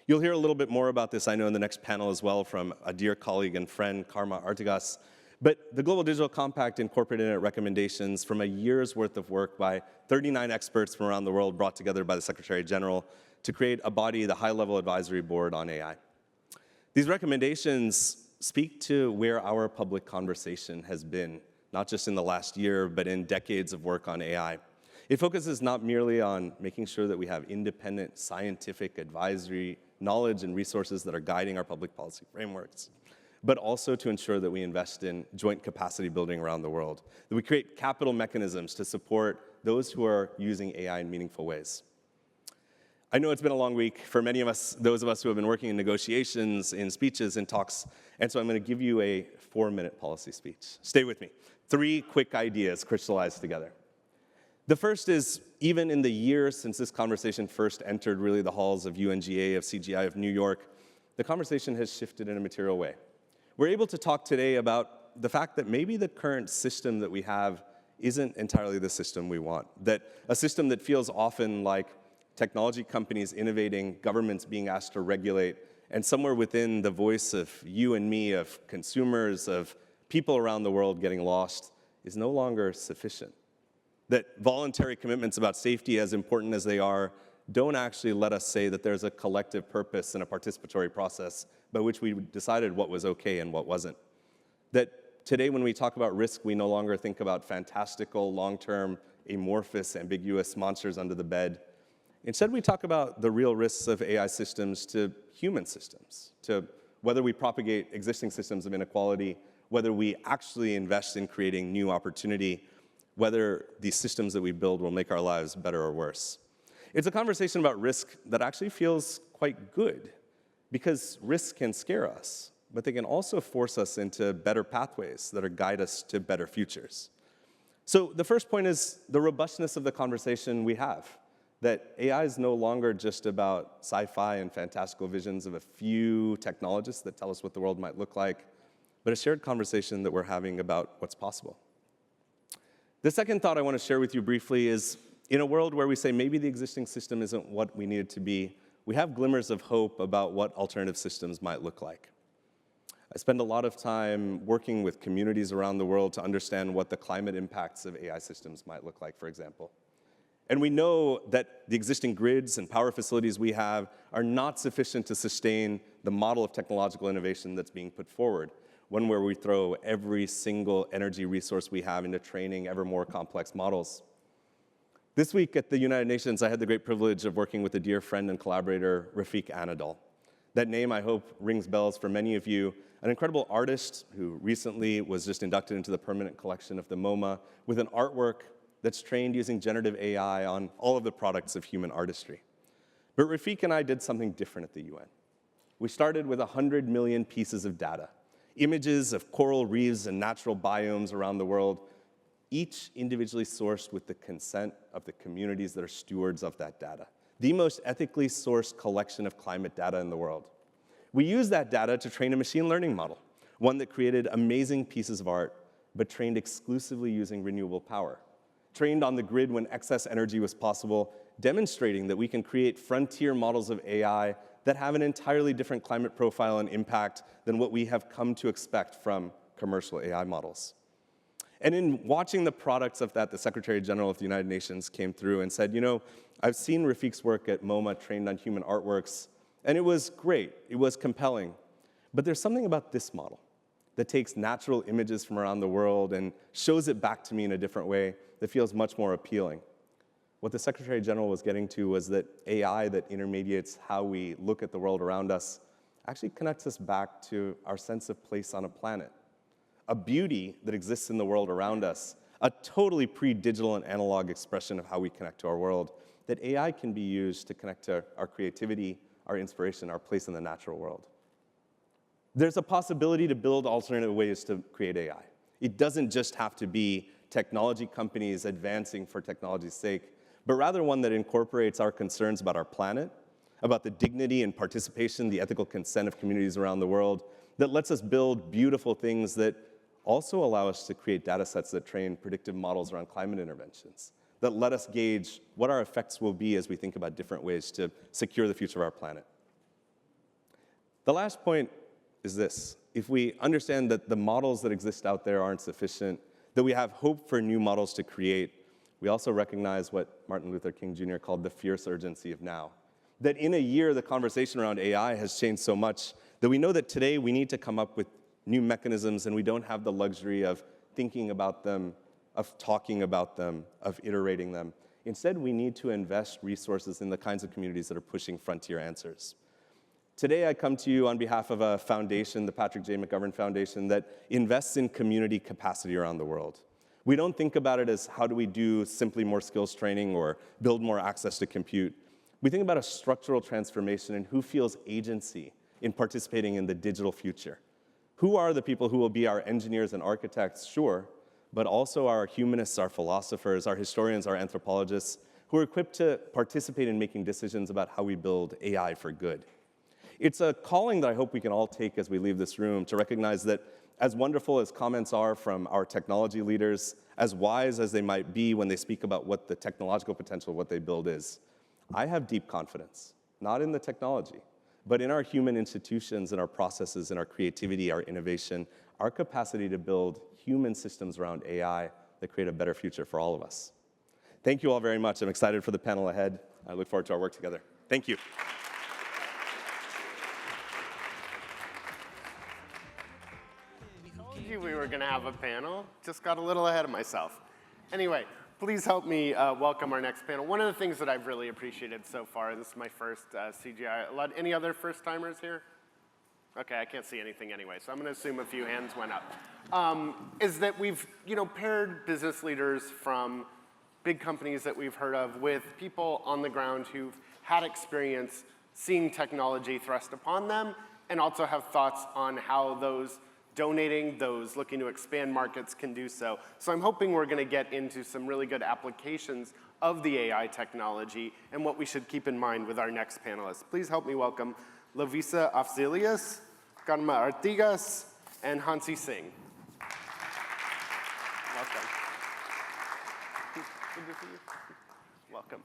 You'll hear a little bit more about this, I know, in the next panel as well from a dear colleague and friend, Carme Artigas. But the Global Digital Compact incorporated in it recommendations from a year's worth of work by 39 experts from around the world brought together by the Secretary General to create a body, the High-Level Advisory Board on AI. These recommendations speak to where our public conversation has been, not just in the last year, but in decades of work on AI. It focuses not merely on making sure that we have independent scientific advisory knowledge and resources that are guiding our public policy frameworks, but also to ensure that we invest in joint capacity building around the world, that we create capital mechanisms to support those who are using AI in meaningful ways. I know it's been a long week for many of us, those of us who have been working in negotiations, in speeches, in talks, and so I'm going to give you a 4-minute policy speech. Stay with me. 3 quick ideas crystallized together. The first is, even in the years since this conversation first entered really the halls of UNGA, of CGI, of New York, the conversation has shifted in a material way. We're able to talk today about the fact that maybe the current system that we have isn't entirely the system we want, that a system that feels often like technology companies innovating, governments being asked to regulate, and somewhere within the voice of you and me, of consumers, of people around the world getting lost, is no longer sufficient. That voluntary commitments about safety, as important as they are, don't actually let us say that there's a collective purpose and a participatory process by which we decided what was okay and what wasn't. That today when we talk about risk, we no longer think about fantastical, long-term, amorphous, ambiguous monsters under the bed. Instead, we talk about the real risks of AI systems to human systems, to whether we propagate existing systems of inequality, whether we actually invest in creating new opportunity, whether these systems that we build will make our lives better or worse. It's a conversation about risk that actually feels quite good, because risks can scare us, but they can also force us into better pathways that guide us to better futures. So the first point is the robustness of the conversation we have, that AI is no longer just about sci-fi and fantastical visions of a few technologists that tell us what the world might look like, but a shared conversation that we're having about what's possible. The second thought I want to share with you briefly is, in a world where we say maybe the existing system isn't what we need it to be, we have glimmers of hope about what alternative systems might look like. I spend a lot of time working with communities around the world to understand what the climate impacts of AI systems might look like, for example. And we know that the existing grids and power facilities we have are not sufficient to sustain the model of technological innovation that's being put forward, one where we throw every single energy resource we have into training ever more complex models. This week at the United Nations, I had the great privilege of working with a dear friend and collaborator, Rafik Anadol. That name, I hope, rings bells for many of you. An incredible artist who recently was just inducted into the permanent collection of the MoMA with an artwork that's trained using generative AI on all of the products of human artistry. But Rafik and I did something different at the UN. We started with 100 million pieces of data, images of coral reefs and natural biomes around the world, each individually sourced with the consent of the communities that are stewards of that data, the most ethically sourced collection of climate data in the world. We used that data to train a machine learning model, one that created amazing pieces of art, but trained exclusively using renewable power, trained on the grid when excess energy was possible, demonstrating that we can create frontier models of AI that have an entirely different climate profile and impact than what we have come to expect from commercial AI models. And in watching the products of that, the Secretary General of the United Nations came through and said, you know, I've seen Rafik's work at MoMA trained on human artworks, and it was great, it was compelling. But there's something about this model that takes natural images from around the world and shows it back to me in a different way that feels much more appealing. What the Secretary General was getting to was that AI that intermediates how we look at the world around us actually connects us back to our sense of place on a planet, a beauty that exists in the world around us, a totally pre-digital and analog expression of how we connect to our world, that AI can be used to connect to our creativity, our inspiration, our place in the natural world. There's a possibility to build alternative ways to create AI. It doesn't just have to be technology companies advancing for technology's sake, but rather one that incorporates our concerns about our planet, about the dignity and participation, the ethical consent of communities around the world, that lets us build beautiful things that also allow us to create data sets that train predictive models around climate interventions, that let us gauge what our effects will be as we think about different ways to secure the future of our planet. The last point is this. If we understand that the models that exist out there aren't sufficient, that we have hope for new models to create, we also recognize what Martin Luther King Jr. called the fierce urgency of now. That in a year, the conversation around AI has changed so much that we know that today we need to come up with new mechanisms, and we don't have the luxury of thinking about them, of talking about them, of iterating them. Instead, we need to invest resources in the kinds of communities that are pushing frontier answers. Today, I come to you on behalf of a foundation, the Patrick J. McGovern Foundation, that invests in community capacity around the world. We don't think about it as how do we do simply more skills training or build more access to compute. We think about a structural transformation and who feels agency in participating in the digital future. Who are the people who will be our engineers and architects? Sure, but also our humanists, our philosophers, our historians, our anthropologists, who are equipped to participate in making decisions about how we build AI for good. It's a calling that I hope we can all take as we leave this room, to recognize that as wonderful as comments are from our technology leaders, as wise as they might be when they speak about what the technological potential of what they build is, I have deep confidence, not in the technology, but in our human institutions and our processes and our creativity, our innovation, our capacity to build human systems around AI that create a better future for all of us. Thank you all very much. I'm excited for the panel ahead. I look forward to our work together. Thank you. We were going to have a panel. Just got a little ahead of myself. Anyway, please help me welcome our next panel. One of the things that I've really appreciated so far, this is my first CGI. Any other first-timers here? Okay, I can't see anything anyway, so I'm going to assume a few hands went up. Is that we've paired business leaders from big companies that we've heard of with people on the ground who've had experience seeing technology thrust upon them and also have thoughts on how those donating, those looking to expand markets can do so. So I'm hoping we're going to get into some really good applications of the AI technology and what we should keep in mind with our next panelists. Please help me welcome Lovisa Afzelius, Carme Artigas, and Hansi Singh. Welcome. Good to see you. Welcome.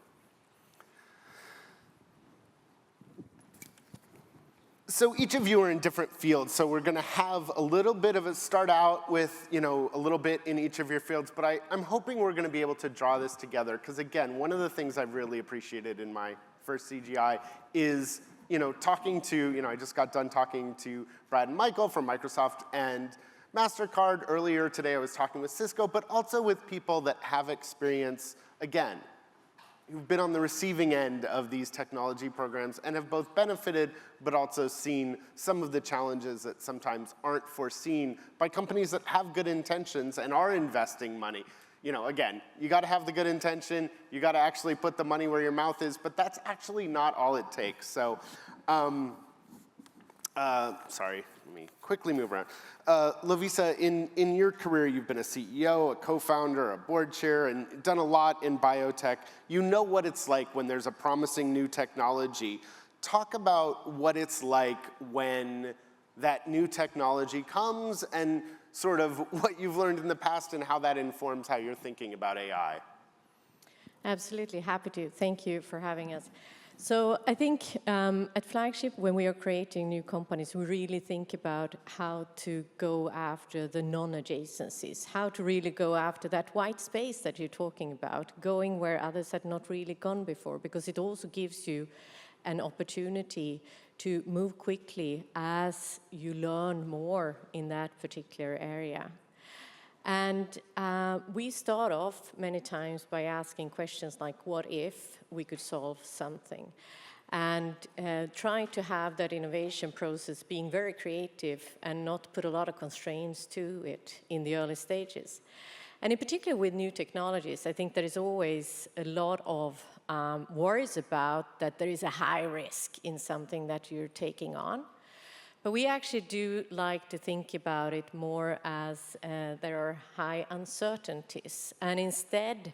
So each of you are in different fields, so we're going to have a little bit of a start out with, a little bit in each of your fields, but I'm hoping we're going to be able to draw this together, because again, one of the things I've really appreciated in my first CGI is, talking to, I just got done talking to Brad and Michael from Microsoft and MasterCard. Earlier today I was talking with Cisco, but also with people that have experience, again, who've been on the receiving end of these technology programs and have both benefited but also seen some of the challenges that sometimes aren't foreseen by companies that have good intentions and are investing money. You know, again, you got to have the good intention, you got to actually put the money where your mouth is, but that's actually not all it takes. So, sorry, let me quickly move around. Lovisa, in your career, you've been a CEO, a co-founder, a board chair, and done a lot in biotech. You know what it's like when there's a promising new technology. Talk about what it's like when that new technology comes and sort of what you've learned in the past and how that informs how you're thinking about AI. Absolutely, happy to. Thank you for having us. So I think at Flagship, when we are creating new companies, we really think about how to go after the non-adjacencies, how to really go after that white space that you're talking about, going where others had not really gone before, because it also gives you an opportunity to move quickly as you learn more in that particular area. And we start off many times by asking questions like, what if we could solve something? And trying to have that innovation process being very creative and not put a lot of constraints to it in the early stages. And in particular with new technologies, I think there is always a lot of worries about that there is a high risk in something that you're taking on. But we actually do like to think about it more as there are high uncertainties. And instead,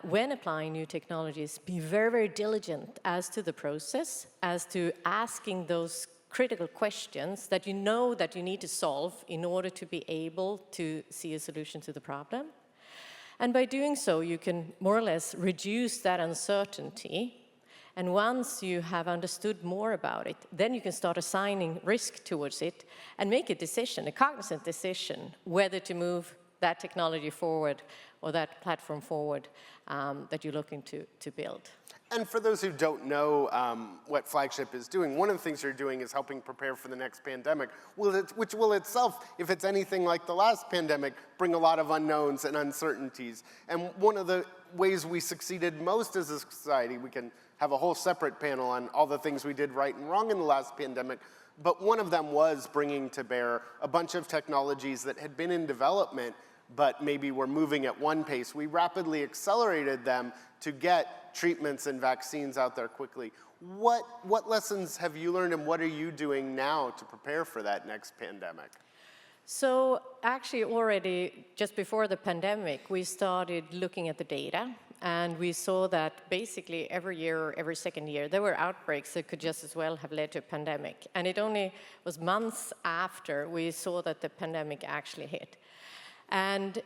when applying new technologies, be very, very diligent as to the process, as to asking those critical questions that you know that you need to solve in order to be able to see a solution to the problem. And by doing so, you can more or less reduce that uncertainty. And once you have understood more about it, then you can start assigning risk towards it and make a decision, a cognizant decision, whether to move that technology forward or that platform forward that you're looking to build. And for those who don't know what Flagship is doing, one of the things you're doing is helping prepare for the next pandemic, which will itself, if it's anything like the last pandemic, bring a lot of unknowns and uncertainties. And one of the ways we succeeded most as a society, we can have a whole separate panel on all the things we did right and wrong in the last pandemic, but one of them was bringing to bear a bunch of technologies that had been in development, but maybe were moving at one pace. We rapidly accelerated them to get treatments and vaccines out there quickly. What lessons have you learned and what are you doing now to prepare for that next pandemic? So actually already just before the pandemic, we started looking at the data and we saw that basically every year or every second year, there were outbreaks that could just as well have led to a pandemic. And it only was months after we saw that the pandemic actually hit. And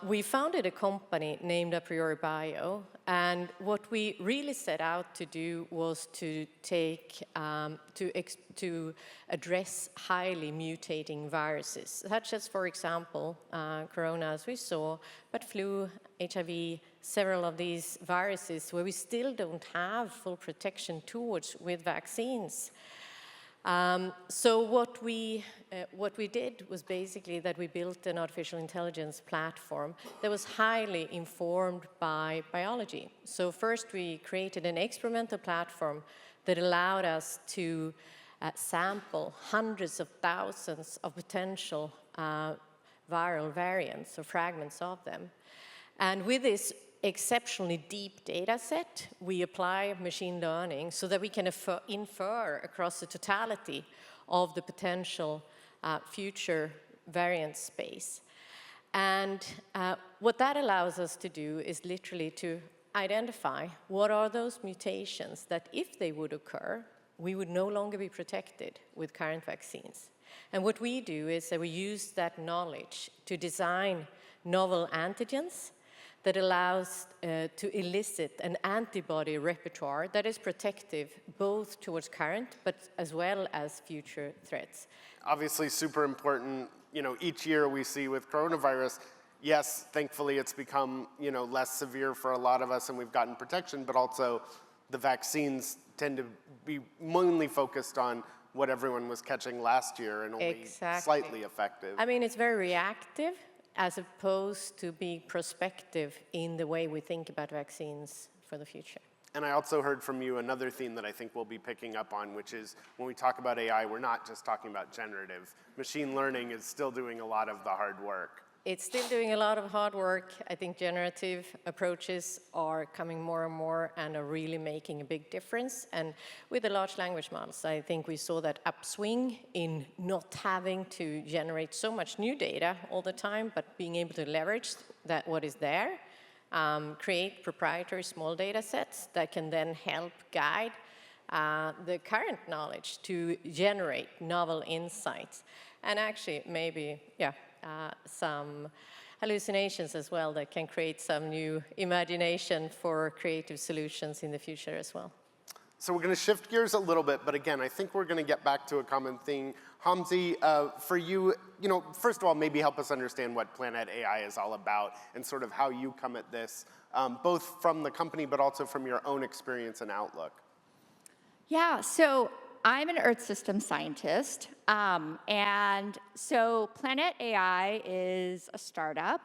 we founded a company named A Priori Bio, and what we really set out to do was to address highly mutating viruses, such as, for example, corona, as we saw, but flu, HIV, several of these viruses where we still don't have full protection towards with vaccines. So what we did was basically that we built an artificial intelligence platform that was highly informed by biology. So first we created an experimental platform that allowed us to sample hundreds of thousands of potential viral variants or fragments of them. And with this exceptionally deep data set, we apply machine learning so that we can infer across the totality of the potential future variant space. And what that allows us to do is literally to identify what are those mutations that if they would occur, we would no longer be protected with current vaccines. And what we do is that we use that knowledge to design novel antigens that allows to elicit an antibody repertoire that is protective both towards current but as well as future threats. Obviously super important, each year we see with coronavirus, yes, thankfully it's become, less severe for a lot of us and we've gotten protection, but also the vaccines tend to be mainly focused on what everyone was catching last year and only slightly effective. I mean, it's very reactive, as opposed to being prospective in the way we think about vaccines for the future. And I also heard from you another theme that I think we'll be picking up on, which is when we talk about AI, we're not just talking about generative. Machine learning is still doing a lot of the hard work. It's still doing a lot of hard work. I think generative approaches are coming more and more and are really making a big difference. And with the large language models, I think we saw that upswing in not having to generate so much new data all the time, but being able to leverage that what is there, create proprietary small data sets that can then help guide the current knowledge to generate novel insights. And actually, maybe, some hallucinations as well that can create some new imagination for creative solutions in the future as well. So we're going to shift gears a little bit, but again, I think we're going to get back to a common theme. Hamzi, for you, first of all, maybe help us understand what Planet AI is all about and sort of how you come at this, both from the company but also from your own experience and outlook. Yeah, so I'm an Earth Systems scientist, and so Planet AI is a startup.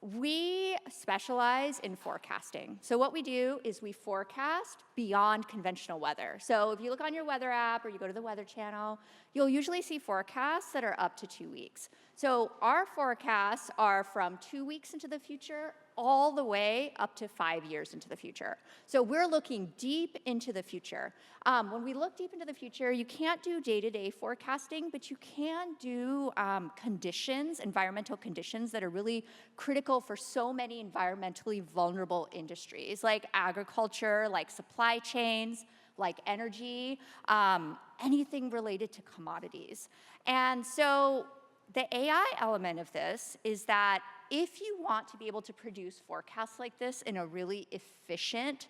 We specialize in forecasting. So what we do is we forecast beyond conventional weather. So if you look on your weather app or you go to the Weather Channel, you'll usually see forecasts that are up to 2 weeks. So our forecasts are from 2 weeks into the future all the way up to 5 years into the future. So we're looking deep into the future. When we look deep into the future, you can't do day-to-day forecasting, but you can do conditions, environmental conditions that are really critical for so many environmentally vulnerable industries, like agriculture, like supply chains, like energy, anything related to commodities. And so the AI element of this is that if you want to be able to produce forecasts like this in a really efficient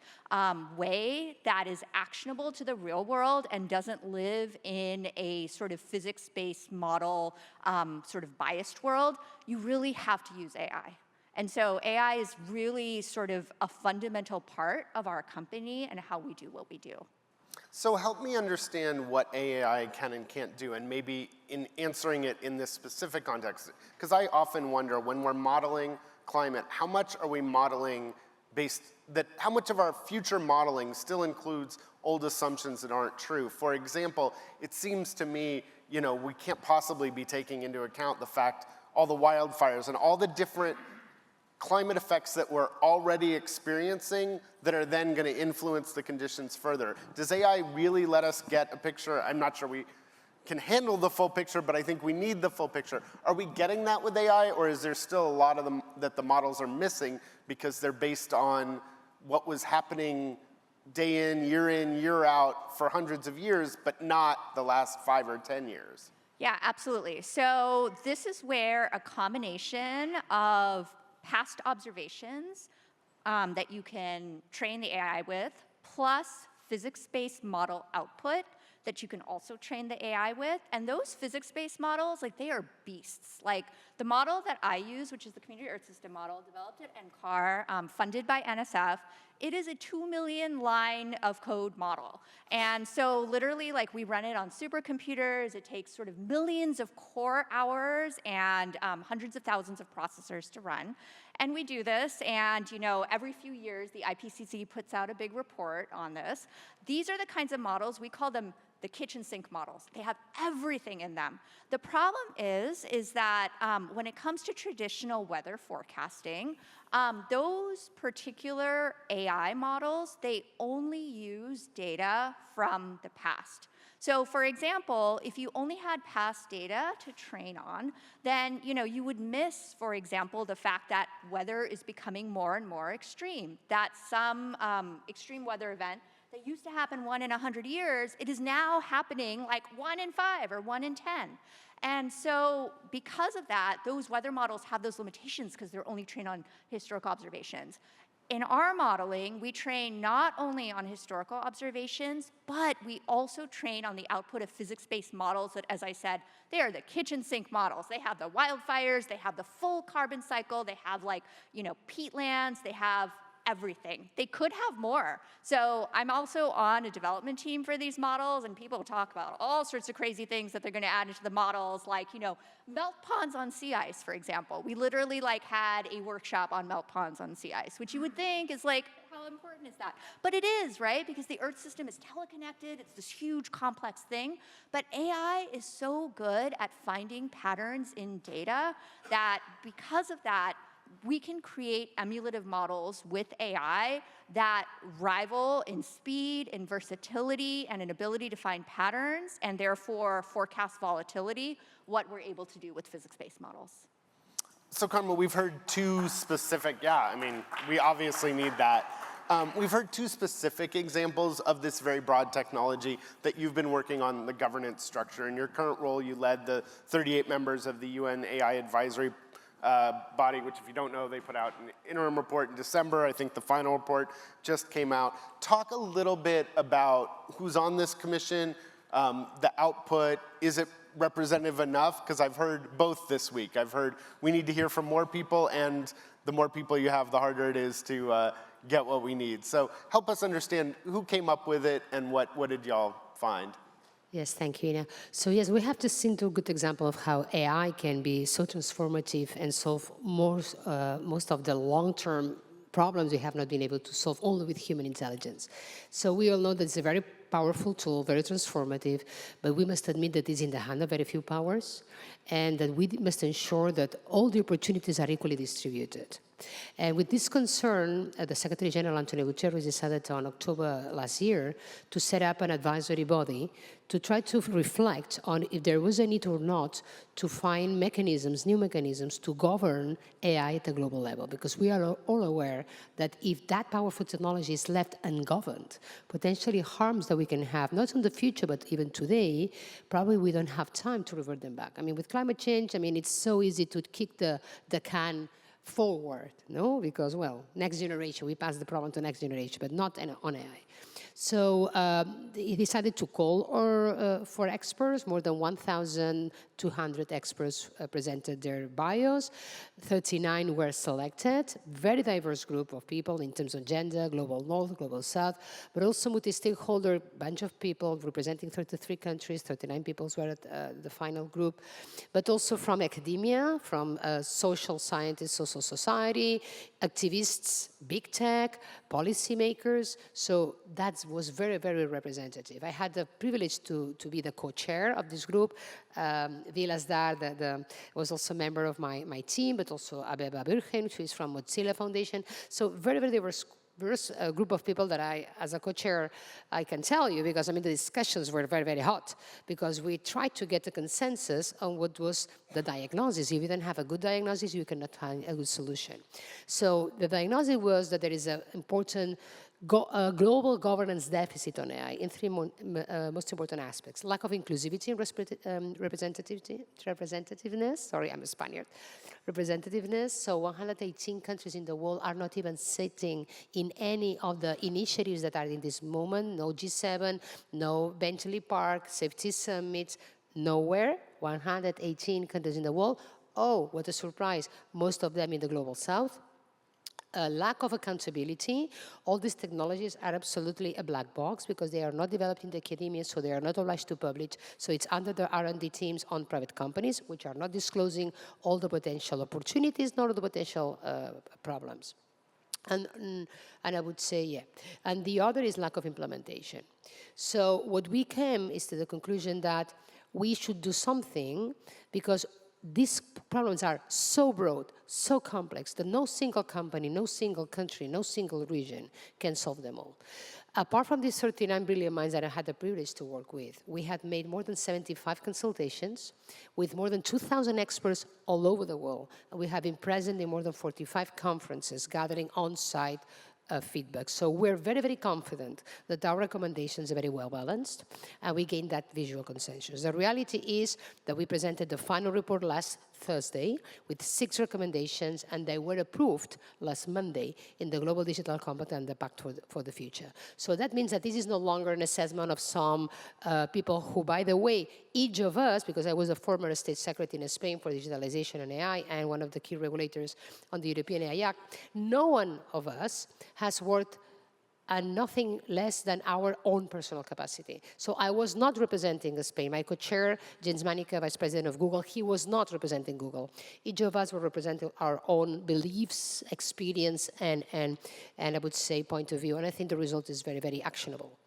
way that is actionable to the real world and doesn't live in a sort of physics-based model, sort of biased world, you really have to use AI. And so AI is really sort of a fundamental part of our company and how we do what we do. So help me understand what AI can and can't do, and maybe in answering it in this specific context, because I often wonder when we're modeling climate, how much are we modeling how much of our future modeling still includes old assumptions that aren't true? For example, it seems to me, we can't possibly be taking into account the fact all the wildfires and all the different climate effects that we're already experiencing that are then going to influence the conditions further. Does AI really let us get a picture? I'm not sure we can handle the full picture, but I think we need the full picture. Are we getting that with AI, or is there still a lot of them that the models are missing because they're based on what was happening day in, year out for hundreds of years, but not the last 5 or 10 years? Yeah, absolutely. So this is where a combination of past observations that you can train the AI with, plus physics-based model output that you can also train the AI with. And those physics-based models, they are beasts. Like the model that I use, which is the Community Earth System model, developed at NCAR, funded by NSF, it is a 2 million line of code model. And so literally, we run it on supercomputers. It takes sort of millions of core hours and hundreds of thousands of processors to run. And we do this, and every few years, the IPCC puts out a big report on this. These are the kinds of models, we call them the kitchen sink models. They have everything in them. The problem is that when it comes to traditional weather forecasting, those particular AI models, they only use data from the past. So for example, if you only had past data to train on, then you would miss, for example, the fact that weather is becoming more and more extreme, that some extreme weather event that used to happen 1 in 100 years, it is now happening 1 in 5 or 1 in 10. And so because of that, those weather models have those limitations because they're only trained on historical observations. In our modeling, we train not only on historical observations, but we also train on the output of physics-based models that, as I said, they are the kitchen sink models. They have the wildfires, they have the full carbon cycle, they have peatlands, they have everything. They could have more. So I'm also on a development team for these models, and people talk about all sorts of crazy things that they're going to add into the models, like, melt ponds on sea ice, for example. We literally had a workshop on melt ponds on sea ice, which you would think is how important is that? But it is, right? Because the Earth system is teleconnected. It's this huge, complex thing. But AI is so good at finding patterns in data that because of that, we can create emulative models with AI that rival in speed, in versatility, and in ability to find patterns, and therefore forecast volatility, what we're able to do with physics-based models. So Carme, we've heard two specific, we obviously need that. We've heard two specific examples of this very broad technology that you've been working on the governance structure. In your current role, you led the 38 members of the UN AI Advisory body, which if you don't know, they put out an interim report in December. I think the final report just came out. Talk a little bit about who's on this commission, the output. Is it representative enough? Because I've heard both this week. I've heard we need to hear from more people, and the more people you have, the harder it is to get what we need. So help us understand who came up with it and what did y'all find? Yes, thank you, Ina. So yes, we have just seen a good example of how AI can be so transformative and solve most of the long-term problems we have not been able to solve only with human intelligence. So we all know that it's a very powerful tool, very transformative, but we must admit that it's in the hand of very few powers, and that we must ensure that all the opportunities are equally distributed. And with this concern, the Secretary General, Antonio Guterres, decided on October last year to set up an advisory body to try to reflect on if there was a need or not to find mechanisms, new mechanisms, to govern AI at a global level. Because we are all aware that if that powerful technology is left ungoverned, potentially harms that we can have, not in the future, but even today, probably we don't have time to revert them back. With climate change, it's so easy to kick the can forward, no? Because, well, next generation, we pass the problem to next generation, but not on AI. So he decided to call for experts. More than 1,200 experts presented their bios. 39 were selected. Very diverse group of people in terms of gender, global north, global south, but also multi-stakeholder bunch of people representing 33 countries. 39 people were at the final group, but also from academia, from social scientists, social society, activists, big tech, policymakers. So that was very, very representative. I had the privilege to be the co-chair of this group. Vilas Dar was also a member of my team, but also Abeba Burgen, who is from Mozilla Foundation. So very, very diverse group of people that I, as a co-chair, I can tell you, because the discussions were very, very hot, because we tried to get a consensus on what was the diagnosis. If you don't have a good diagnosis, you cannot find a good solution. So the diagnosis was that there is an important global governance deficit on AI in three most important aspects: lack of inclusivity and representativeness. Sorry, I'm a Spaniard. Representativeness. So 118 countries in the world are not even sitting in any of the initiatives that are in this moment. No G7, no Bentley Park, Safety Summit, nowhere. 118 countries in the world. Oh, what a surprise. Most of them in the global south. Lack of accountability. All these technologies are absolutely a black box because they are not developed in the academia, so they are not obliged to publish. So it's under the R&D teams on private companies, which are not disclosing all the potential opportunities, nor the potential problems. And I would say, yeah. And the other is lack of implementation. So what we came is to the conclusion that we should do something, because these problems are so broad, so complex, that no single company, no single country, no single region can solve them all. Apart from these 39 brilliant minds that I had the privilege to work with, we had made more than 75 consultations with more than 2,000 experts all over the world. And we have been present in more than 45 conferences, gathering on-site feedback. So we're very, very confident that our recommendations are very well balanced, and we gained that visual consensus. The reality is that we presented the final report last Thursday with 6 recommendations, and they were approved last Monday in the Global Digital Compact and the Pact for the Future. So that means that this is no longer an assessment of some people who, by the way, each of us, because I was a former state secretary in Spain for digitalization and AI and one of the key regulators on the European AI Act, no one of us has worked and nothing less than our own personal capacity. So I was not representing Spain. My co-chair, James Manica, vice president of Google, he was not representing Google. Each of us were representing our own beliefs, experience, and I would say point of view. And I think the result is very, very actionable.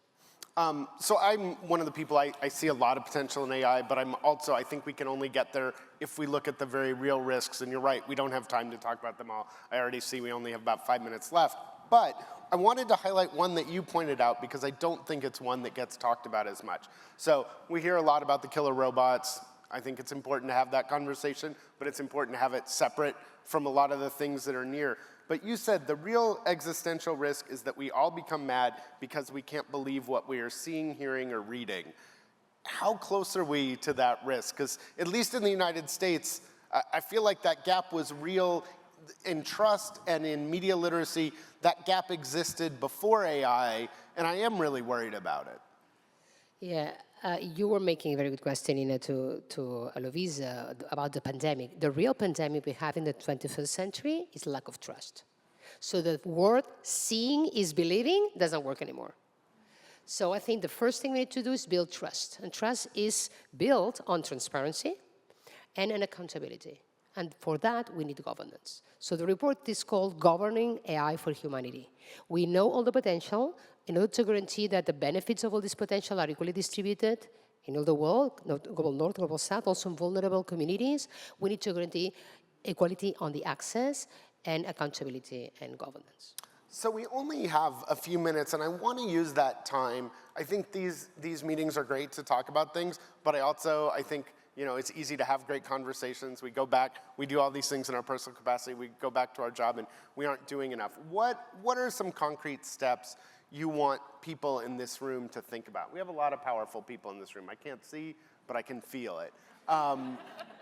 So I'm one of the people, I see a lot of potential in AI, but I think we can only get there if we look at the very real risks. And you're right, we don't have time to talk about them all. I already see we only have about 5 minutes left. But I wanted to highlight one that you pointed out because I don't think it's one that gets talked about as much. So we hear a lot about the killer robots. I think it's important to have that conversation, but it's important to have it separate from a lot of the things that are near. But you said the real existential risk is that we all become mad because we can't believe what we are seeing, hearing, or reading. How close are we to that risk? Because at least in the United States, I feel like that gap was real in trust and in media literacy. That gap existed before AI, and I am really worried about it. Yeah, you were making a very good question, Ina, to Lovisa about the pandemic. The real pandemic we have in the 21st century is lack of trust. So the word seeing is believing doesn't work anymore. So I think the first thing we need to do is build trust. And trust is built on transparency and an accountability. And for that, we need governance. So the report is called Governing AI for Humanity. We know all the potential. In order to guarantee that the benefits of all this potential are equally distributed in all the world, global north, global south, also in vulnerable communities, we need to guarantee equality on the access and accountability and governance. So we only have a few minutes, and I want to use that time. I think these meetings are great to talk about things, but I think it's easy to have great conversations. We go back, we do all these things in our personal capacity, we go back to our job, and we aren't doing enough. What are some concrete steps you want people in this room to think about? We have a lot of powerful people in this room. I can't see, but I can feel it.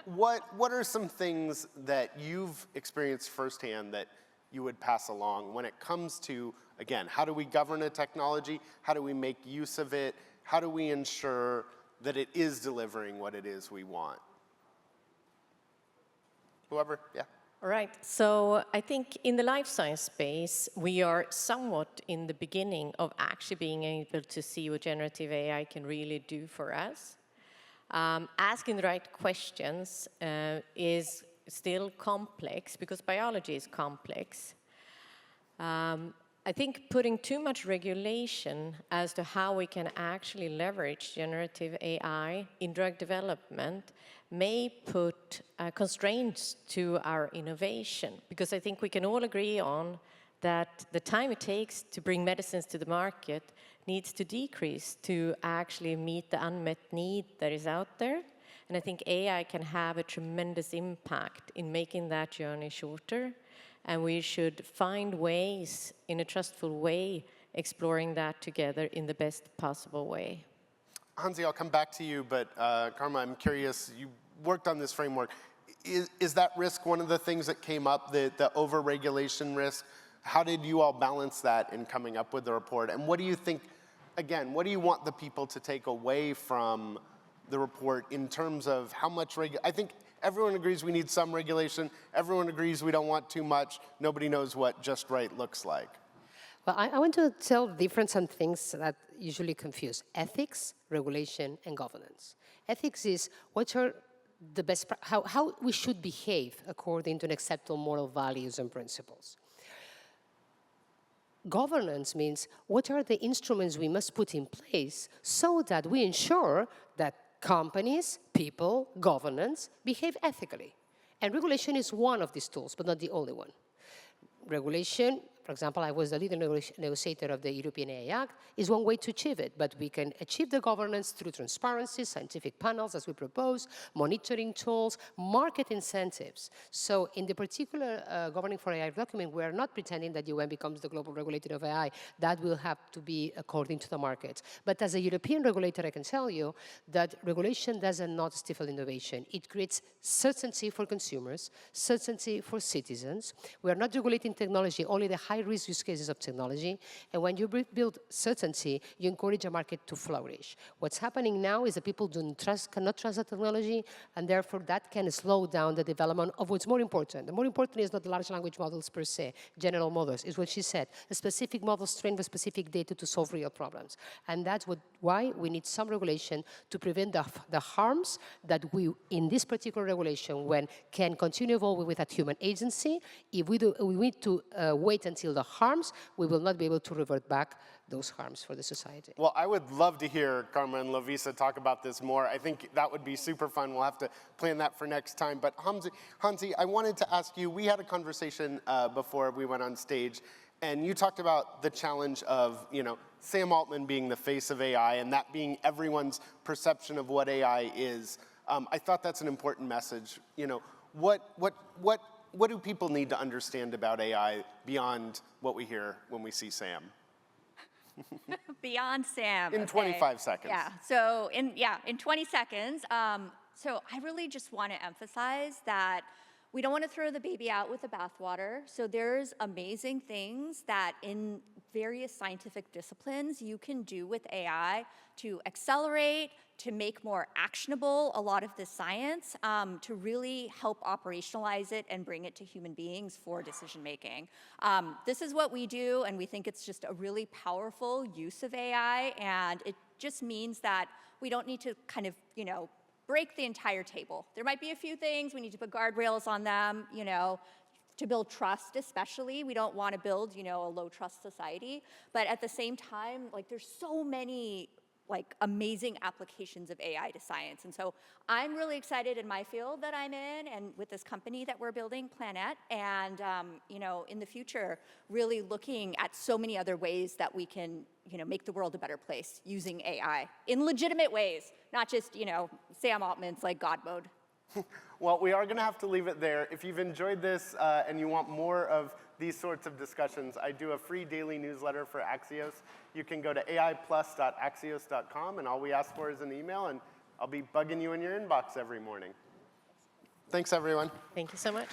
What are some things that you've experienced firsthand that you would pass along when it comes to, again, how do we govern a technology? How do we make use of it? How do we ensure that it is delivering what it is we want? Whoever, yeah. All right, so I think in the life science space, we are somewhat in the beginning of actually being able to see what generative AI can really do for us. Asking the right questions is still complex because biology is complex. I think putting too much regulation as to how we can actually leverage generative AI in drug development may put constraints to our innovation, because I think we can all agree on that the time it takes to bring medicines to the market needs to decrease to actually meet the unmet need that is out there. And I think AI can have a tremendous impact in making that journey shorter. And we should find ways, in a trustful way, exploring that together in the best possible way. Hansi, I'll come back to you, but Carme, I'm curious, you worked on this framework. Is that risk one of the things that came up, the over-regulation risk? How did you all balance that in coming up with the report? And what do you think, again, what do you want the people to take away from the report in terms of how much I think everyone agrees we need some regulation. Everyone agrees we don't want too much. Nobody knows what just right looks like. Well, I want to tell the difference on things that usually confuse: ethics, regulation, and governance. Ethics is what are the best, how we should behave according to an acceptable moral values and principles. Governance means what are the instruments we must put in place so that we ensure that companies, people, governance behave ethically. And regulation is one of these tools, but not the only one. Regulation For example, I was the lead negotiator of the European AI Act, is one way to achieve it. But we can achieve the governance through transparency, scientific panels, as we propose, monitoring tools, market incentives. So in the particular Governing for AI document, we are not pretending that UN becomes the global regulator of AI. That will have to be according to the market. But as a European regulator, I can tell you that regulation does not stifle innovation. It creates certainty for consumers, certainty for citizens. We are not regulating technology, only the high-risk use cases of technology. And when you build certainty, you encourage a market to flourish. What's happening now is that people cannot trust the technology, and therefore that can slow down the development of what's more important. The more important is not the large language models per se, general models, is what she said, a specific model trained with specific data to solve real problems. And that's why we need some regulation to prevent the harms that we, in this particular regulation, when can continue evolving without human agency. If we need to wait until the harms, we will not be able to revert back those harms for the society. Well, I would love to hear Carme and Lovisa talk about this more. I think that would be super fun. We'll have to plan that for next time. But Hansi, I wanted to ask you, we had a conversation before we went on stage, and you talked about the challenge of, Sam Altman being the face of AI and that being everyone's perception of what AI is. I thought that's an important message. What do people need to understand about AI beyond what we hear when we see Sam? Beyond Sam. In 25 seconds. Yeah. So in 20 seconds. So I really just want to emphasize that we don't want to throw the baby out with the bathwater. So there's amazing things that in various scientific disciplines you can do with AI to accelerate, to make more actionable a lot of the science, to really help operationalize it and bring it to human beings for decision making. This is what we do, and we think it's just a really powerful use of AI, and it just means that we don't need to kind of, break the entire table. There might be a few things, we need to put guardrails on them, to build trust especially. We don't want to build, a low trust society. But at the same time, there's so many amazing applications of AI to science. And so I'm really excited in my field that I'm in and with this company that we're building, Planet, and in the future, really looking at so many other ways that we can make the world a better place using AI in legitimate ways, not just, Sam Altman's God mode. Well, we are going to have to leave it there. If you've enjoyed this and you want more of these sorts of discussions, I do a free daily newsletter for Axios. You can go to aiplus.axios.com, and all we ask for is an email, and I'll be bugging you in your inbox every morning. Thanks, everyone. Thank you so much.